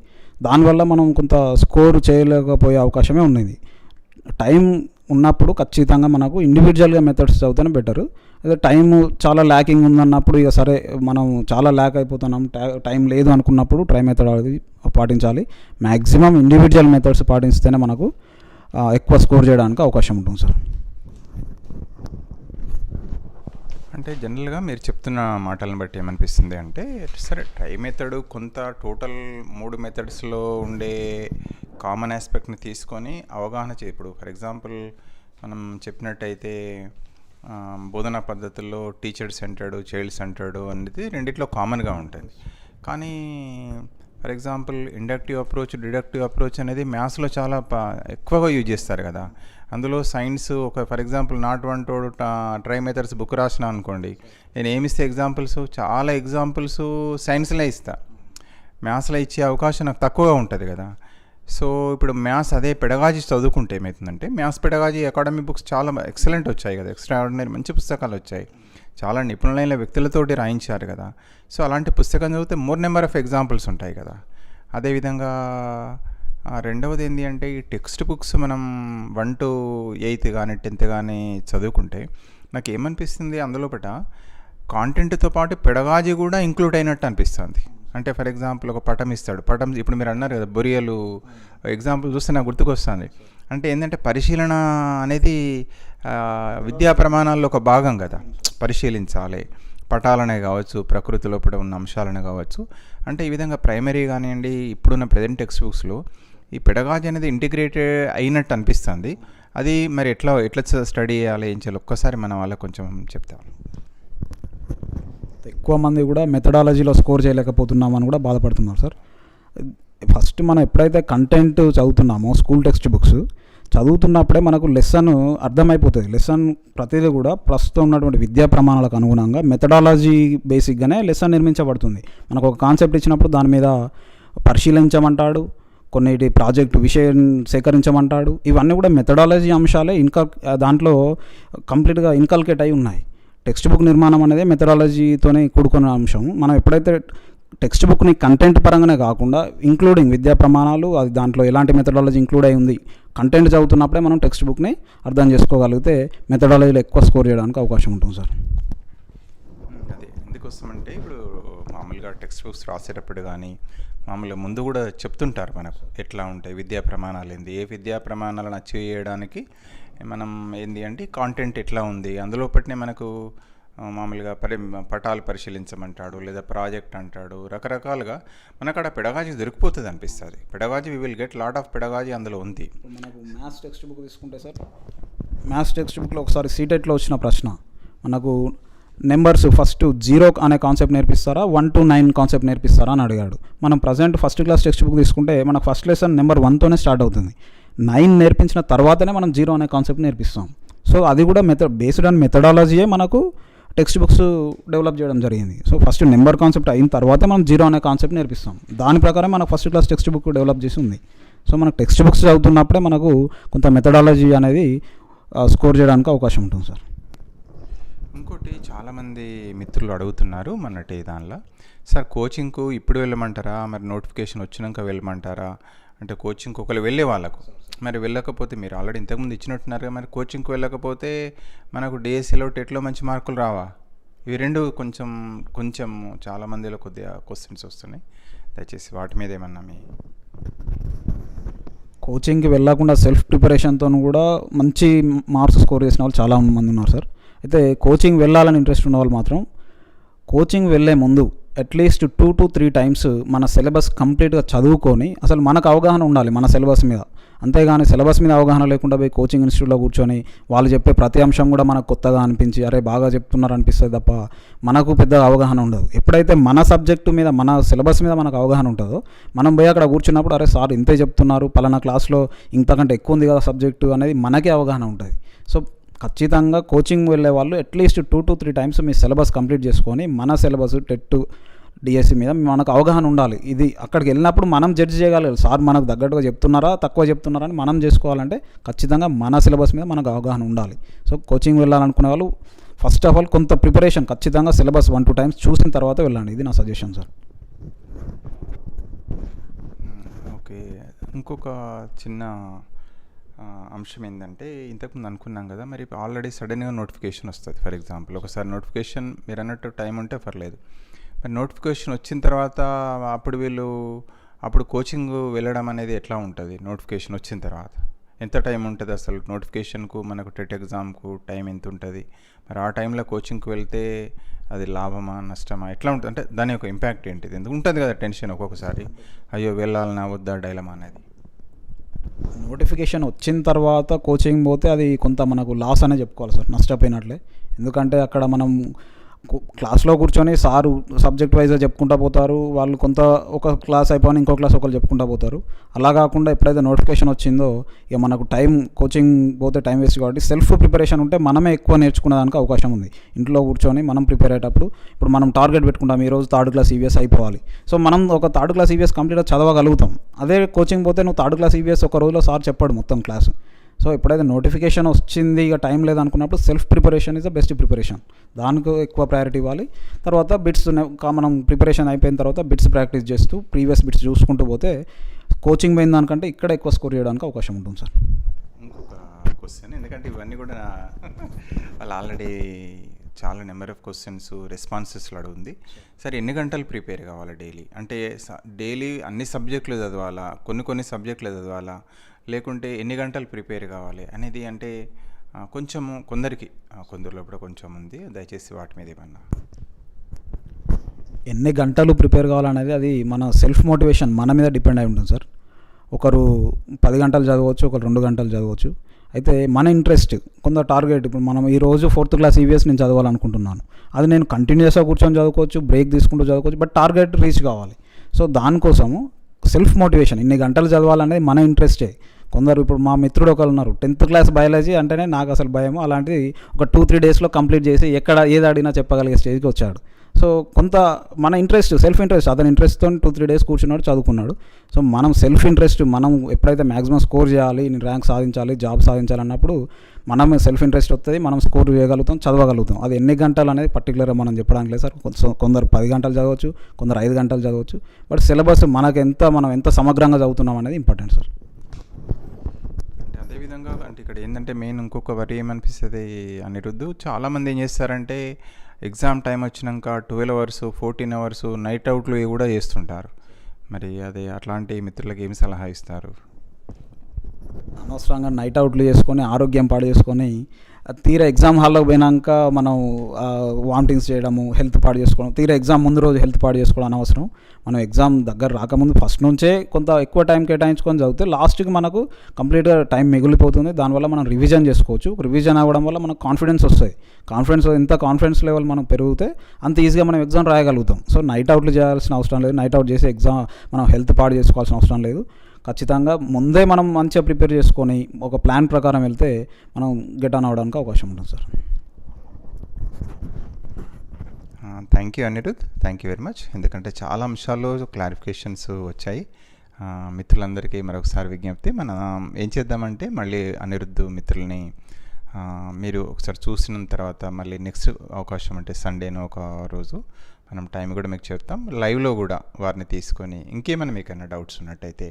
Speaker 2: దానివల్ల మనం కొంత స్కోర్ చేయలేకపోయే అవకాశమే ఉన్నది. టైం ఉన్నప్పుడు ఖచ్చితంగా మనకు ఇండివిజువల్గా మెథడ్స్ చదివితేనే బెటరు. అదే టైం చాలా ల్యాకింగ్ ఉందన్నప్పుడు ఇక సరే మనం చాలా ల్యాక్ అయిపోతున్నాం, టైం లేదు అనుకున్నప్పుడు ట్రై మెథడ్ అనేది పాటించాలి. మ్యాక్సిమం ఇండివిజువల్ మెథడ్స్ పాటిస్తేనే మనకు ఎక్కువ స్కోర్ చేయడానికి అవకాశం ఉంటుంది సార్.
Speaker 3: అంటే జనరల్గా మీరు చెప్తున్న మాటలను బట్టి ఏమనిపిస్తుంది అంటే, సరే ట్రై మెథడ్ కొంత టోటల్ 3 మెథడ్స్లో ఉండే కామన్ ఆస్పెక్ట్ని తీసుకొని అవగాహన ఇప్పుడు ఫర్ ఎగ్జాంపుల్ మనం చెప్పినట్టయితే బోధనా పద్ధతుల్లో టీచర్ సెంటర్డ్, చైల్డ్ సెంటర్డ్ అనేది రెండిట్లో కామన్గా ఉంటుంది. కానీ for example inductive approach, deductive approach అనేది మ్యాథ్స్లో చాలా ఎక్కువగా యూజ్ చేస్తారు కదా. అందులో science for example not one towed try methods book రాసిన అనుకోండి, నేను ఏమిస్తే ఎగ్జాంపుల్స్ చాలా ఎగ్జాంపుల్స్ సైన్స్లో ఇస్తా, మ్యాథ్స్లో ఇచ్చే అవకాశం నాకు తక్కువగా ఉంటుంది కదా. సో ఇప్పుడు మ్యాథ్స్ అదే పెడగాజీ చదువుకుంటే ఏమవుతుందంటే, మ్యాథ్స్ పెడగాజీ అకాడమీ బుక్స్ చాలా ఎక్సలెంట్ వచ్చాయి కదా, ఎక్స్ట్రాఆర్డినరీ మంచి పుస్తకాలు వచ్చాయి, చాలా నిపుణులైన వ్యక్తులతోటి రాయించారు కదా. సో అలాంటి పుస్తకం చదివితే మోర్ నెంబర్ ఆఫ్ ఎగ్జాంపుల్స్ ఉంటాయి కదా. అదేవిధంగా రెండవది ఏంటి అంటే, ఈ టెక్స్ట్ బుక్స్ మనం 1 to 8th కానీ 10th కానీ చదువుకుంటే నాకు ఏమనిపిస్తుంది, అందులోపట కాంటెంట్తో పాటు పెడగాజీ కూడా ఇంక్లూడ్ అయినట్టు అనిపిస్తుంది. అంటే ఫర్ ఎగ్జాంపుల్ ఒక పటం ఇస్తాడు, పటం ఇప్పుడు మీరు అన్నారు కదా బొరియలు ఎగ్జాంపుల్ చూస్తే నాకు గుర్తుకొస్తుంది. అంటే ఏంటంటే పరిశీలన అనేది విద్యా ప్రమాణాల్లో ఒక భాగం కదా, పరిశీలించాలి, పటాలనే కావచ్చు, ప్రకృతి లోపల ఉన్న అంశాలనే కావచ్చు. అంటే ఈ విధంగా ప్రైమరీ కానివ్వండి, ఇప్పుడున్న ప్రజెంట్ టెక్స్ట్ బుక్స్లో ఈ పెడగాజీ అనేది ఇంటిగ్రేటెడ్ అయినట్టు అనిపిస్తుంది. అది మరి ఎట్లా స్టడీ చేయాలి, ఏం చేయాలి ఒక్కసారి మనం వాళ్ళకి కొంచెం చెప్తాం.
Speaker 2: ఎక్కువ మంది కూడా మెథడాలజీలో స్కోర్ చేయలేకపోతున్నామని కూడా బాధపడుతున్నారు సార్. ఫస్ట్ మనం ఎప్పుడైతే కంటెంట్ చదువుతున్నామో స్కూల్ టెక్స్ట్ బుక్స్ చదువుతున్నప్పుడే మనకు లెసన్ అర్థమైపోతుంది. లెసన్ ప్రతిదీ కూడా ప్రస్తుతం ఉన్నటువంటి విద్యా ప్రమాణాలకు అనుగుణంగా మెథడాలజీ బేసిక్గానే లెసన్ నిర్మించబడుతుంది. మనకు ఒక కాన్సెప్ట్ ఇచ్చినప్పుడు దాని మీద పరిశీలించమంటాడు, కొన్నిటి ప్రాజెక్టు విషయం సేకరించమంటాడు. ఇవన్నీ కూడా మెథడాలజీ అంశాలే దాంట్లో కంప్లీట్గా ఇన్కల్కేట్ అయి ఉన్నాయి. టెక్స్ట్ బుక్ నిర్మాణం అనేది మెథడాలజీతోనే కూడుకున్న అంశం. మనం ఎప్పుడైతే టెక్స్ట్ బుక్ని కంటెంట్ పరంగానే కాకుండా ఇంక్లూడింగ్ విద్యా ప్రమాణాలు అది దాంట్లో ఎలాంటి మెథడాలజీ ఇంక్లూడ్ అయి ఉంది కంటెంట్ చదువుతున్నప్పుడే మనం టెక్స్ట్ బుక్ని అర్థం చేసుకోగలిగితే మెథడాలజీలో ఎక్కువ స్కోర్ చేయడానికి అవకాశం ఉంటుంది సార్.
Speaker 3: అదే ఎందుకోసమంటే ఇప్పుడు మామూలుగా టెక్స్ట్ బుక్స్ రాసేటప్పుడు కానీ మామూలుగా ముందు కూడా చెప్తుంటారు మనకు ఎట్లా ఉంటాయి విద్యా ప్రమాణాలు ఏంది, ఏ విద్యా ప్రమాణాలను అచీవ్ చేయడానికి మనం ఏంది అంటే కాంటెంట్ ఎట్లా ఉంది, అందులో పట్టినే మనకు మామూలుగా పటాలు పరిశీలించమంటాడు, లేదా ప్రాజెక్ట్ అంటాడు, రకరకాలుగా మనకు అక్కడ పెడగాజీ దొరికిపోతుంది అనిపిస్తుంది. Pedagogy we will get lot of pedagogy అందులో ఉంది.
Speaker 2: మనకు మ్యాథ్స్ టెక్స్ట్ బుక్ తీసుకుంటే సార్, మ్యాథ్స్ టెక్స్ట్ బుక్లో ఒకసారి సీటెట్లో వచ్చిన ప్రశ్న మనకు నెంబర్స్ ఫస్ట్ 0 అనే కాన్సెప్ట్ నేర్పిస్తారా 1 to 9 కాన్సెప్ట్ నేర్పిస్తారా అని అడిగాడు. మనం present first class text book తీసుకుంటే మనకు ఫస్ట్ లెసన్ నెంబర్ 1తోనే స్టార్ట్ అవుతుంది. 9 నేర్పించిన తర్వాతనే మనం 0 అనే కాన్సెప్ట్ నేర్పిస్తాం. సో అది కూడా బేస్డ్ ఆన్ మెథడాలజీయే మనకు టెక్స్ట్ బుక్స్ డెవలప్ చేయడం జరిగింది. సో ఫస్ట్ నెంబర్ కాన్సెప్ట్ అయిన తర్వాతే మనం 0 అనే కాన్సెప్ట్ నేర్పిస్తాం. దాని ప్రకారం మనకు first class text book develop చేసి ఉంది. సో మనకు టెక్స్ట్ బుక్స్ చదువుతున్నప్పుడే మనకు కొంత మెథడాలజీ అనేది స్కోర్ చేయడానికి అవకాశం ఉంటుంది సార్.
Speaker 3: ఇంకోటి చాలామంది మిత్రులు అడుగుతున్నారు మొన్నటి దానిలో, సార్ కోచింగ్కు ఇప్పుడు వెళ్ళమంటారా, మరి నోటిఫికేషన్ వచ్చినాక వెళ్ళమంటారా అంటే కోచింగ్కి ఒకరు వెళ్ళే వాళ్ళకు మరి వెళ్ళకపోతే మీరు ఆల్రెడీ ఇంతకుముందు ఇచ్చినట్టున్నారు, మరి కోచింగ్కి వెళ్ళకపోతే మనకు డిఎస్సిలో టెట్లో మంచి మార్కులు రావా? ఇవి రెండు కొంచెం చాలామందిలో కొద్దిగా క్వశ్చన్స్ వస్తున్నాయి. దయచేసి వాటి మీద ఏమన్నా మీ
Speaker 2: కోచింగ్కి వెళ్ళకుండా సెల్ఫ్ ప్రిపరేషన్తో కూడా మంచి మార్క్స్ స్కోర్ చేసిన వాళ్ళు చాలా మంది ఉన్నారు సార్. అయితే కోచింగ్ వెళ్ళాలని ఇంట్రెస్ట్ ఉన్న వాళ్ళు మాత్రం కోచింగ్ వెళ్ళే ముందు అట్లీస్ట్ 2 to 3 టైమ్స్ మన సిలబస్ కంప్లీట్గా చదువుకొని అసలు మనకు అవగాహన ఉండాలి మన సిలబస్ మీద. అంతేగాని సిలబస్ మీద అవగాహన లేకుండా పోయి కోచింగ్ ఇన్స్టిట్యూట్లో కూర్చొని వాళ్ళు చెప్పే ప్రతి అంశం కూడా మనకు కొత్తగా అనిపించి అరే బాగా చెప్తున్నారు అనిపిస్తుంది తప్ప మనకు పెద్ద అవగాహన ఉండదు. ఎప్పుడైతే మన సబ్జెక్టు మీద మన సిలబస్ మీద మనకు అవగాహన ఉంటుందో మనం పోయి అక్కడ కూర్చున్నప్పుడు అరే సార్ ఇంతే చెప్తున్నారు, పలానా క్లాస్లో ఇంతకంటే ఎక్కువ ఉంది కదా సబ్జెక్టు అనేది మనకే అవగాహన ఉంటుంది. సో ఖచ్చితంగా కోచింగ్ వెళ్ళే వాళ్ళు at least 2 to 3 times me syllabus complete చేసుకొని మన సిలబస్ టెట్ డిఎస్సి మీద మనకు అవగాహన ఉండాలి. ఇది అక్కడికి వెళ్ళినప్పుడు మనం జడ్జ్ చేయగలగాలి, సార్ మనకు తగ్గట్టుగా చెప్తున్నారా తక్కువ చెప్తున్నారా అని మనం చేసుకోవాలంటే ఖచ్చితంగా మన సిలబస్ మీద మనకు అవగాహన ఉండాలి. సో కోచింగ్ వెళ్ళాలనుకునే వాళ్ళు ఫస్ట్ ఆఫ్ ఆల్ కొంత ప్రిపరేషన్ ఖచ్చితంగా సిలబస్ 1 2 టైమ్స్ చూసిన తర్వాత వెళ్ళండి. ఇది నా సజెషన్ సార్.
Speaker 3: ఓకే, ఇంకొక చిన్న అంశం ఏంటంటే ఇంతకుముందు అనుకున్నాం కదా, మరి ఆల్రెడీ సడన్గా నోటిఫికేషన్ వస్తుంది. ఫర్ ఎగ్జాంపుల్ ఒకసారి నోటిఫికేషన్ మీరు అన్నట్టు టైం ఉంటే పర్లేదు, మరి నోటిఫికేషన్ వచ్చిన తర్వాత అప్పుడు కోచింగ్ వెళ్ళడం అనేది ఎట్లా ఉంటుంది? నోటిఫికేషన్ వచ్చిన తర్వాత ఎంత టైం ఉంటుంది అసలు? నోటిఫికేషన్కు మనకు టెట్ ఎగ్జామ్కు టైం ఎంత ఉంటుంది? మరి ఆ టైంలో కోచింగ్కి వెళ్తే అది లాభమా నష్టమా ఎట్లా ఉంటుంది? అంటే దాని యొక్క ఇంపాక్ట్ ఏంటిది? ఎందుకు ఉంటుంది కదా టెన్షన్ ఒక్కొక్కసారి, అయ్యో వెళ్ళాలన్నా వద్దా డైలమా అనేది.
Speaker 2: నోటిఫికేషన్ వచ్చిన తర్వాత కోచింగ్ పోతే అది కొంత మనకు లాస్ అనే చెప్పుకోవాలి సార్, నష్టపోయినట్లే. ఎందుకంటే అక్కడ మనం క్లాస్లో కూర్చొని సారు సబ్జెక్ట్ వైజ్గా చెప్పుకుంటూ పోతారు, వాళ్ళు కొంత ఒక క్లాస్ అయిపోయిన ఇంకో క్లాస్ ఒకరు చెప్పుకుంటూ పోతారు. అలా కాకుండా ఎప్పుడైతే నోటిఫికేషన్ వచ్చిందో ఇక మనకు కోచింగ్ పోతే టైం వేస్ట్. కాబట్టి సెల్ఫ్ ప్రిపరేషన్ ఉంటే మనమే ఎక్కువ నేర్చుకునేదానికి అవకాశం ఉంది. ఇంట్లో కూర్చొని మనం ప్రిపేర్ అయ్యేటప్పుడు ఇప్పుడు మనం టార్గెట్ పెట్టుకుంటాం ఈరోజు 3rd క్లాస్ ఈవీఎస్ అయిపోవాలి. సో మనం ఒక 3rd క్లాస్ ఈవీఎస్ కంప్లీట్గా చదవగలుగుతాం. అదే కోచింగ్ పోతే నువ్వు 3rd క్లాస్ ఈవీఎస్ ఒక రోజులో సార్ చెప్పాడు మొత్తం క్లాసు. సో ఎప్పుడైతే నోటిఫికేషన్ వచ్చింది ఇక టైం లేదనుకున్నప్పుడు self preparation is the best preparation. దానికి ఎక్కువ ప్రయారిటీ ఇవ్వాలి. తర్వాత బిట్స్ మనం ప్రిపరేషన్ అయిపోయిన తర్వాత బిట్స్ ప్రాక్టీస్ చేస్తూ ప్రీవియస్ బిట్స్ చూసుకుంటూ పోతే కోచింగ్ పోయిన దానికంటే ఇక్కడ ఎక్కువ స్కోర్ చేయడానికి అవకాశం ఉంటుంది సార్.
Speaker 3: ఇంకొక క్వశ్చన్, ఎందుకంటే ఇవన్నీ కూడా వాళ్ళు ఆల్రెడీ చాలా నెంబర్ ఆఫ్ క్వశ్చన్స్ రెస్పాన్సెస్లో అడుగుంది. సరే ఎన్ని గంటలు ప్రిపేర్ కావాలి డైలీ? అంటే డైలీ అన్ని సబ్జెక్టులు చదవాలా, కొన్ని సబ్జెక్టులు చదవాలా, లేకుంటే ఎన్ని గంటలు ప్రిపేర్ కావాలి అనేది అంటే కొందరిలో కూడా కొంచెం ఉంది. దయచేసి వాటి మీద ఏమన్నా
Speaker 2: ఎన్ని గంటలు ప్రిపేర్ కావాలనేది అది మన సెల్ఫ్ మోటివేషన్ మన మీద డిపెండ్ అయి ఉంటుంది సార్. ఒకరు 10 గంటలు చదవచ్చు, ఒకరు 2 గంటలు చదవచ్చు. అయితే మన ఇంట్రెస్ట్ కొంత టార్గెట్, ఇప్పుడు మనం ఈ రోజు 4th క్లాస్ ఈవీఎస్ నేను చదవాలనుకుంటున్నాను, అది నేను కంటిన్యూస్గా కూర్చొని చదువుకోవచ్చు, బ్రేక్ తీసుకుంటూ చదువుకోవచ్చు, బట్ టార్గెట్ రీచ్ కావాలి. సో దానికోసము సెల్ఫ్ మోటివేషన్, ఇన్ని గంటలు చదవాలనేది మన ఇంట్రెస్టే. కొందరు ఇప్పుడు మా మిత్రుడు ఒకరు ఉన్నారు, 10th క్లాస్ బయాలజీ అంటేనే నాకు అసలు భయము, అలాంటిది ఒక 2-3 డేస్లో కంప్లీట్ చేసి ఎక్కడ ఏది అడిగినా చెప్పగలిగే స్టేజ్కి వచ్చాడు. సో కొంత మన ఇంట్రెస్ట్, సెల్ఫ్ ఇంట్రెస్ట్, అతని ఇంట్రెస్ట్తో 2-3 డేస్ కూర్చున్నాడు, చదువుకున్నాడు. సో మనం సెల్ఫ్ ఇంట్రెస్ట్, మనం ఎప్పుడైతే మ్యాక్సిమం స్కోర్ చేయాలి, నేను ర్యాంక్ సాధించాలి, జాబ్ సాధించాలి అన్నప్పుడు మనం సెల్ఫ్ ఇంట్రెస్ట్ వస్తుంది, మనం స్కోర్ చేయగలుగుతాం, చదవగలుగుతాం. అది ఎన్ని గంటలు అనేది పర్టికులర్గా మనం చెప్పడానికి లేదు సార్. కొందరు 10 గంటలు చదవచ్చు, కొందరు 5 గంటలు చదవచ్చు, బట్ సిలబస్ మనం ఎంత సమగ్రంగా చదువుతున్నాం అనేది ఇంపార్టెంట్ సార్.
Speaker 3: అంటే అదేవిధంగా అంటే ఇక్కడ ఏంటంటే మెయిన్ ఇంకొక వరి ఏమనిపిస్తుంది అనిరుద్ధు, చాలామంది ఏం చేస్తారంటే ఎగ్జామ్ టైం వచ్చినాక 12 అవర్స్ 14 అవర్స్ నైట్ అవుట్లు కూడా చేస్తుంటారు. మరి అదే అట్లాంటి మిత్రులకు ఏమి సలహా ఇస్తారు?
Speaker 2: అనవసరంగా నైట్ అవుట్లు చేసుకొని ఆరోగ్యం పాడు చేసుకొని తీరా ఎగ్జామ్ హాల్లోకి పోయినాక మనం వామిటింగ్స్ చేయడము, హెల్త్ పాడు చేసుకోవడం, తీరా ఎగ్జామ్ ముందు రోజు హెల్త్ పాడు చేసుకోవడం అనవసరం. మనం ఎగ్జామ్ దగ్గర రాకముందు ఫస్ట్ నుంచే కొంత ఎక్కువ టైం కేటాయించుకొని చదివితే లాస్ట్కి మనకు కంప్లీట్గా టైం మిగిలిపోతుంది. దానివల్ల మనం రివిజన్ చేసుకోవచ్చు. రివిజన్ అవ్వడం వల్ల మనకు కాన్ఫిడెన్స్ వస్తుంది. ఎంత కాన్ఫిడెన్స్ లెవెల్ మనం పెరిగితే అంత ఈజీగా మనం ఎగ్జామ్ రాయగలుగుతాం. సో నైట్ అవుట్లు చేయాల్సిన అవసరం లేదు, నైట్ అవుట్ చేసి ఎగ్జామ్ మనం హెల్త్ పాడు చేసుకోవాల్సిన అవసరం లేదు. ఖచ్చితంగా ముందే మనం మంచిగా ప్రిపేర్ చేసుకొని ఒక ప్లాన్ ప్రకారం వెళ్తే మనం గెట్ ఆన్ అవ్వడానికి అవకాశం ఉంటుంది sir.
Speaker 3: Thank you Anirudh, thank you very much. ఎందుకంటే చాలా అంశాల్లో క్లారిఫికేషన్స్ వచ్చాయి. మిత్రులందరికీ మరొకసారి విజ్ఞప్తి, మనం ఏం చేద్దామంటే మళ్ళీ అనిరుద్ధ్ మిత్రుల్ని మీరు ఒకసారి చూసిన తర్వాత మళ్ళీ నెక్స్ట్ అవకాశం అంటే సండేను ఒక రోజు మనం టైం కూడా మీకు చెప్తాం, లైవ్లో కూడా వారిని తీసుకొని ఇంకేమైనా మీకైనా డౌట్స్ ఉన్నట్టయితే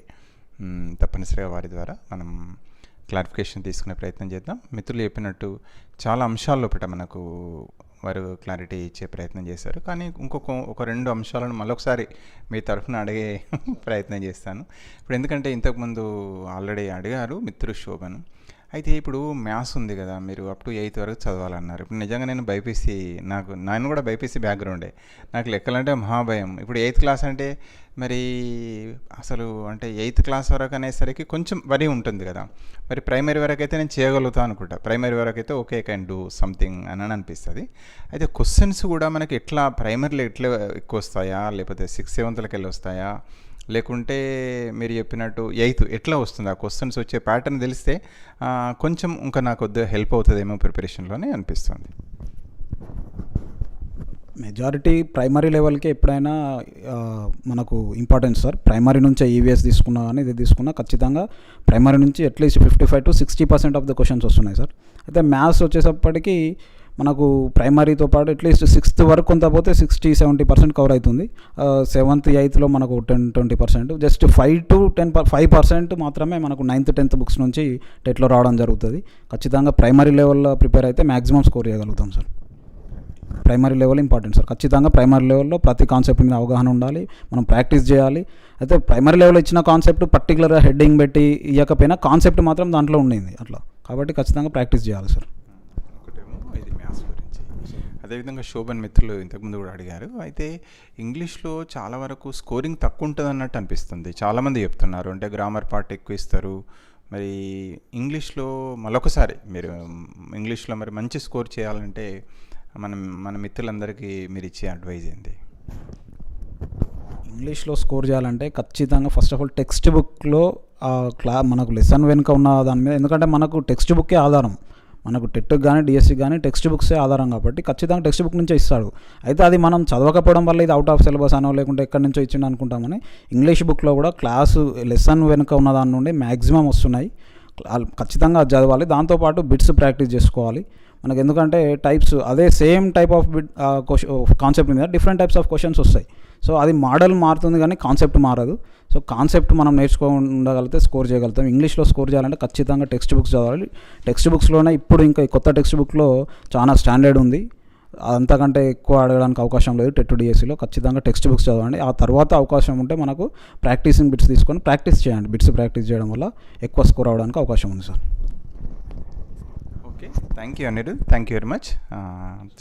Speaker 3: తప్పనిసరిగా వారి ద్వారా మనం క్లారిఫికేషన్ తీసుకునే ప్రయత్నం చేద్దాం. మిత్రులు చెప్పినట్టు చాలా అంశాల లోపల మనకు వారు క్లారిటీ ఇచ్చే ప్రయత్నం చేశారు. కానీ ఒక 2 అంశాలను మరొకసారి మీ తరఫున అడిగే ప్రయత్నం చేస్తాను. ఇప్పుడు ఎందుకంటే ఇంతకుముందు ఆల్రెడీ అడిగారు మిత్రుడు శోభన్. అయితే ఇప్పుడు మ్యాథ్స్ ఉంది కదా, మీరు అప్ టు 8th వరకు చదవాలన్నారు. ఇప్పుడు నిజంగా నేను బైపీసీ, నేను కూడా బైపీసీ బ్యాక్గ్రౌండే, నాకు లెక్కలంటే మహాభయం. ఇప్పుడు 8th క్లాస్ అంటే మరి అసలు అంటే 8th క్లాస్ వరకు అనేసరికి కొంచెం వరి ఉంటుంది కదా. మరి ప్రైమరీ వరకు అయితే నేను చేయగలుగుతాను అనుకుంటా, ప్రైమరీ వరకు అయితే ఓకే కెన్ డూ సంథింగ్ అని అనిపిస్తుంది. అయితే క్వశ్చన్స్ కూడా మనకి ఎట్లా ప్రైమరీలో ఎట్లా ఎక్కువ వస్తాయా, లేకపోతే 6th 7th వెళ్ళి వస్తాయా, లేకుంటే మీరు చెప్పినట్టు 8th ఎట్లా వస్తుంది? ఆ క్వశ్చన్స్ వచ్చే ప్యాటర్న్ తెలిస్తే కొంచెం ఇంకా నాకు కొద్దిగా హెల్ప్ అవుతుందేమో ప్రిపరేషన్లోనే అనిపిస్తుంది.
Speaker 2: మెజారిటీ ప్రైమరీ లెవెల్కి ఎప్పుడైనా మనకు ఇంపార్టెన్స్ సార్. ప్రైమరీ నుంచే ఈవీఎస్ తీసుకున్నా కానీ ఇది తీసుకున్నా ఖచ్చితంగా ప్రైమరీ నుంచి at least 55 to 60% of the questions వస్తున్నాయి సార్. అయితే మ్యాథ్స్ వచ్చేసప్పటికి మనకు ప్రైమరీతో పాటు అట్లీస్ట్ 6th వరకు కొంత పోతే 60-70% కవర్ అవుతుంది. 7th 8thలో మనకు 10-20%, జస్ట్ 5% మాత్రమే మనకు 9th 10th బుక్స్ నుంచి టెట్లో రావడం జరుగుతుంది. ఖచ్చితంగా ప్రైమరీ లెవెల్లో ప్రిపేర్ అయితే మ్యాక్సిమం స్కోర్ చేయగలుగుతాం sir. Primary level important sir. ఖచ్చితంగా ప్రైమరీ లెవెల్లో ప్రతి కాన్సెప్ట్ మీద అవగాహన ఉండాలి, మనం ప్రాక్టీస్ చేయాలి. అయితే ప్రైమరీ లెవెల్ ఇచ్చిన కాన్సెప్ట్ పర్టికులర్గా హెడ్డింగ్ పెట్టి ఇవ్వకపోయినా కాన్సెప్ట్ మాత్రం దాంట్లో ఉండింది అట్లా, కాబట్టి ఖచ్చితంగా ప్రాక్టీస్ చేయాలి సార్.
Speaker 3: ఒకటేమో ఇది మ్యాథ్స్ గురించి, అదేవిధంగా శోభన్ మిత్రులు ఇంతకుముందు కూడా అడిగారు. అయితే ఇంగ్లీష్లో చాలా వరకు స్కోరింగ్ తక్కువ ఉంటుంది అన్నట్టు అనిపిస్తుంది, చాలామంది చెప్తున్నారు. అంటే గ్రామర్ పార్ట్ ఎక్కువ ఇస్తారు. మరి ఇంగ్లీష్లో మరొకసారి మీరు ఇంగ్లీష్లో మరి మంచి స్కోర్ చేయాలంటే మన మిత్రులందరికీ మీరు ఇచ్చే అడ్వైజ్ ఏంటి?
Speaker 2: ఇంగ్లీష్లో స్కోర్ చేయాలంటే ఖచ్చితంగా ఫస్ట్ ఆఫ్ ఆల్ టెక్స్ట్ బుక్లో మనకు లెసన్ వెనుక ఉన్న దాని మీద, ఎందుకంటే మనకు టెక్స్ట్ బుక్కే ఆధారం, మనకు టెట్కి కానీ డిఎస్సికి కానీ టెక్స్ట్ బుక్సే ఆధారం కాబట్టి ఖచ్చితంగా టెక్స్ట్ బుక్ నుంచే ఇస్తాడు. అయితే అది మనం చదవకపోవడం వల్ల ఇది అవుట్ ఆఫ్ సిలబస్ అనో లేకుంటే ఎక్కడి నుంచో ఇచ్చిండు అనుకుంటామని ఇంగ్లీష్ బుక్లో కూడా క్లాసు లెసన్ వెనుక ఉన్న దాని నుండి మ్యాక్సిమం వస్తున్నాయి. ఖచ్చితంగా అది చదవాలి. దాంతోపాటు బిట్స్ ప్రాక్టీస్ చేసుకోవాలి. మనకు ఎందుకంటే టైప్స్ అదే సేమ్ టైప్ ఆఫ్ కాన్సెప్ట్ మీద డిఫరెంట్ టైప్స్ ఆఫ్ క్వశ్చన్స్ వస్తాయి. సో అది మోడల్ మారుతుంది కానీ కాన్సెప్ట్ మారదు. సో కాన్సెప్ట్ మనం నేర్చుకోగలిగితే స్కోర్ చేయగలుగుతాం. ఇంగ్లీష్లో స్కోర్ చేయాలంటే ఖచ్చితంగా టెక్స్ట్ బుక్స్ చదవాలి. టెక్స్ట్ బుక్స్లోనే ఇప్పుడు ఇంకా కొత్త టెక్స్ట్ బుక్లో చాలా స్టాండర్డ్ ఉంది, అంతకంటే ఎక్కువ అడగడానికి అవకాశం లేదు. టెట్ డిఎస్సిలో ఖచ్చితంగా టెక్స్ట్ బుక్స్ చదవండి. ఆ తర్వాత అవకాశం ఉంటే మనకు ప్రాక్టీసింగ్ బిట్స్ తీసుకొని ప్రాక్టీస్ చేయండి. బిట్స్ ప్రాక్టీస్ చేయడం వల్ల ఎక్కువ స్కోర్ అవడానికి అవకాశం ఉంది sir.
Speaker 3: Okay, thank you Anirudh, thank you very much.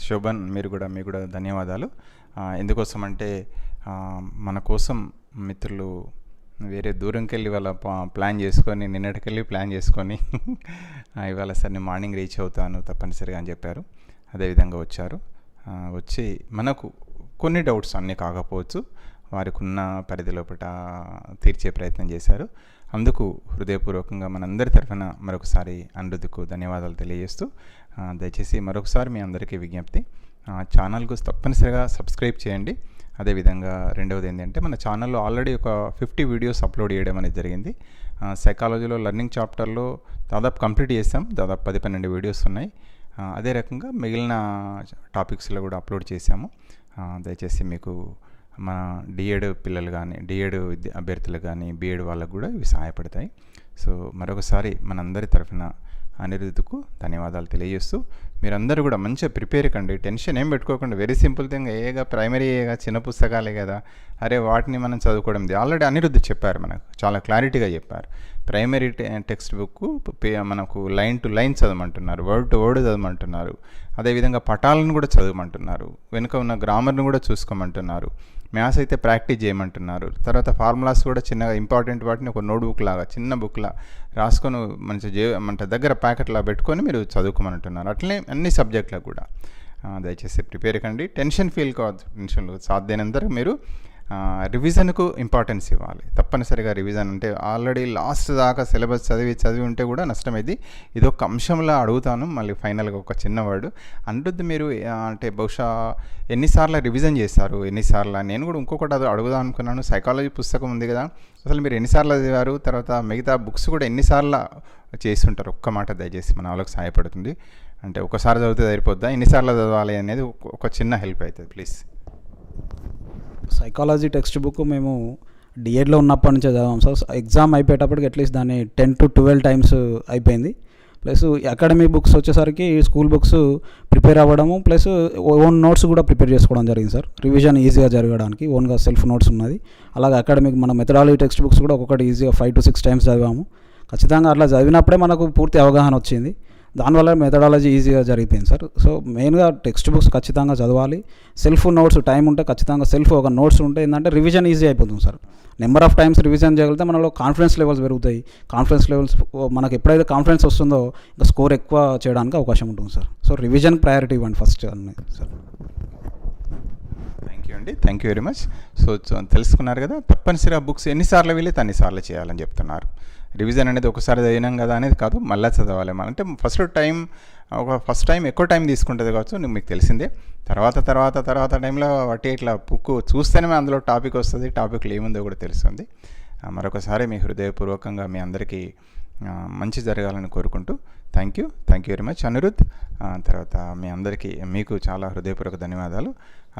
Speaker 3: Shobhan మీకు కూడా ధన్యవాదాలు. ఎందుకోసం అంటే మన కోసం మిత్రులు వేరే దూరంకి వెళ్ళి వాళ్ళ ప్లాన్ చేసుకొని నిన్నటికెళ్ళి ప్లాన్ చేసుకొని ఇవాళ సార్ నేను మార్నింగ్ రీచ్ అవుతాను తప్పనిసరిగా అని చెప్పారు. అదేవిధంగా వచ్చారు. వచ్చి మనకు కొన్ని డౌట్స్ అన్నీ కాకపోవచ్చు వారికి ఉన్న పరిధి లోపల తీర్చే ప్రయత్నం చేశారు. అందుకు హృదయపూర్వకంగా మనందరి తరఫున మరొకసారి అనిరుద్కు ధన్యవాదాలు తెలియజేస్తూ దయచేసి మరొకసారి మీ అందరికీ విజ్ఞప్తి, ఛానల్కు తప్పనిసరిగా సబ్స్క్రైబ్ చేయండి. అదేవిధంగా రెండవది ఏంటంటే మన ఛానల్లో ఆల్రెడీ ఒక 50 వీడియోస్ అప్లోడ్ చేయడం అనేది జరిగింది. సైకాలజీలో లెర్నింగ్ చాప్టర్లో దాదాపు కంప్లీట్ చేసాం, దాదాపు 10-12 వీడియోస్ ఉన్నాయి. అదే రకంగా మిగిలిన టాపిక్స్లో కూడా అప్లోడ్ చేశాము. దయచేసి మీకు మన డిఎడ్ పిల్లలు కానీ డిఎడ్ అభ్యర్థులు కానీ బిఎడ్ వాళ్ళకు కూడా ఇవి సహాయపడతాయి. సో మరొకసారి మనందరి తరఫున అనిరుద్కు ధన్యవాదాలు తెలియజేస్తూ మీరందరూ కూడా మంచిగా ప్రిపేర్ కండి, టెన్షన్ ఏం పెట్టుకోకుండా. వెరీ సింపుల్ థింగ్, ప్రైమరీ చిన్న పుస్తకాలే కదా, అరే వాటిని మనం చదువుకోవడం. ఆల్రెడీ అనిరుద్ధ్ చెప్పారు, మనకు చాలా క్లారిటీగా చెప్పారు. ప్రైమరీ టెక్స్ట్ బుక్ మనకు లైన్ టు లైన్ చదవమంటున్నారు, వర్డ్ టు వర్డ్ చదవమంటున్నారు. అదేవిధంగా పటాలను కూడా చదవమంటున్నారు, వెనుక ఉన్న గ్రామర్ను కూడా చూసుకోమంటున్నారు. మ్యాథ్స్ అయితే ప్రాక్టీస్ చేయమంటున్నారు. తర్వాత ఫార్ములాస్ కూడా చిన్నగా ఇంపార్టెంట్ వాటిని ఒక నోట్బుక్ లాగా చిన్న బుక్లా రాసుకొని మన దగ్గర ప్యాకెట్లా పెట్టుకొని మీరు చదువుకోమంటున్నారు. అట్లనే అన్ని సబ్జెక్టులకు కూడా దయచేసి ప్రిపేర్ కండి. టెన్షన్ ఫీల్ కావద్దు, టెన్షన్లు సాధ్యమైనంత మీరు రివిజన్కు ఇంపార్టెన్స్ ఇవ్వాలి. తప్పనిసరిగా రివిజన్ అంటే ఆల్రెడీ లాస్ట్ దాకా సిలబస్ చదివి ఉంటే కూడా నష్టమైంది. ఇది ఒక అంశంలో అడుగుతాను మళ్ళీ ఫైనల్గా ఒక చిన్న వర్డ్. అనిరుద్ధ్ మీరు అంటే బహుశా ఎన్నిసార్లు రివిజన్ చేస్తారు, ఎన్నిసార్లు? నేను కూడా ఇంకొకటి అది అడుగుదాం అనుకున్నాను. సైకాలజీ పుస్తకం ఉంది కదా, అసలు మీరు ఎన్నిసార్లు చదివారు? తర్వాత మిగతా బుక్స్ కూడా ఎన్నిసార్లు చేస్తుంటారు? ఒక్క మాట దయచేసి మన వాళ్ళకి సహాయపడుతుంది. అంటే ఒకసారి చదివితే సరిపోద్దా, ఎన్నిసార్లు చదవాలి అనేది ఒక చిన్న హెల్ప్ అవుతుంది ప్లీజ్.
Speaker 2: సైకాలజీ టెక్స్ట్ బుక్ మేము డిఎడ్లో ఉన్నప్పటి నుంచే చదివాం సార్. ఎగ్జామ్ అయిపోయేటప్పటికి అట్లీస్ట్ దాన్ని 10 to 12 టైమ్స్ అయిపోయింది. ప్లస్ అకాడమిక్ బుక్స్ వచ్చేసరికి స్కూల్ బుక్స్ ప్రిపేర్ అవ్వడము, ప్లస్ ఓన్ నోట్స్ కూడా ప్రిపేర్ చేసుకోవడం జరిగింది సార్. రివిజన్ ఈజీగా జరగడానికి ఓన్గా సెల్ఫ్ నోట్స్ ఉన్నది. అలాగే అకాడమిక్ మన మెథడాలజీ టెక్స్ట్ బుక్స్ కూడా ఒక్కొక్కటి ఈజీగా 5 to 6 టైమ్స్ చదివాము. ఖచ్చితంగా అట్లా చదివినప్పుడే మనకు పూర్తి అవగాహన వచ్చింది. దానివల్ల మెథడాలజీ ఈజీగా జరిగిపోయింది సార్. సో మెయిన్గా టెక్స్ట్ బుక్స్ ఖచ్చితంగా చదవాలి. సెల్ఫ్ నోట్స్ టైం ఉంటే ఖచ్చితంగా సెల్ఫ్ ఒక నోట్స్ ఉంటే ఏంటంటే రివిజన్ ఈజీ అయిపోతుంది sir. Number of times revision చేయగలిగితే మనలో కాన్ఫిడెన్స్ లెవెల్స్ పెరుగుతాయి. కాన్ఫిడెన్స్ లెవెల్స్ మనకు ఎప్పుడైతే కాన్ఫిడెన్స్ వస్తుందో ఇంకా స్కోర్ ఎక్కువ చేయడానికి అవకాశం ఉంటుంది సార్. సో రివిజన్ ప్రయారిటీ ఇవ్వండి ఫస్ట్ అన్నీ సార్.
Speaker 3: థ్యాంక్ యూ అండి, thank you very much. So తెలుసుకున్నారు కదా, తప్పనిసరిగా బుక్స్ ఎన్నిసార్లు వీలైతే అన్నిసార్లు చేయాలని చెప్తున్నారు. రివిజన్ అనేది ఒకసారి చదివినాం కదా అనేది కాదు, మళ్ళీ చదవాలి. అంటే ఫస్ట్ టైం ఎక్కువ టైం తీసుకుంటుంది కావచ్చు, మీకు తెలిసిందే. తర్వాత టైంలో వాటి ఇట్లా బుక్ చూస్తేనే అందులో టాపిక్ వస్తుంది, టాపిక్లో ఏముందో కూడా తెలుస్తుంది. మరొకసారి మీ హృదయపూర్వకంగా మీ అందరికీ మంచి జరగాలని కోరుకుంటూ thank you very much Anirudh. తర్వాత మీ అందరికీ మీకు చాలా హృదయపూర్వక ధన్యవాదాలు.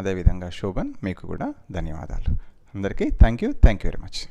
Speaker 3: అదేవిధంగా శోభన్ మీకు కూడా ధన్యవాదాలు. అందరికీ థ్యాంక్ యూ వెరీ మచ్.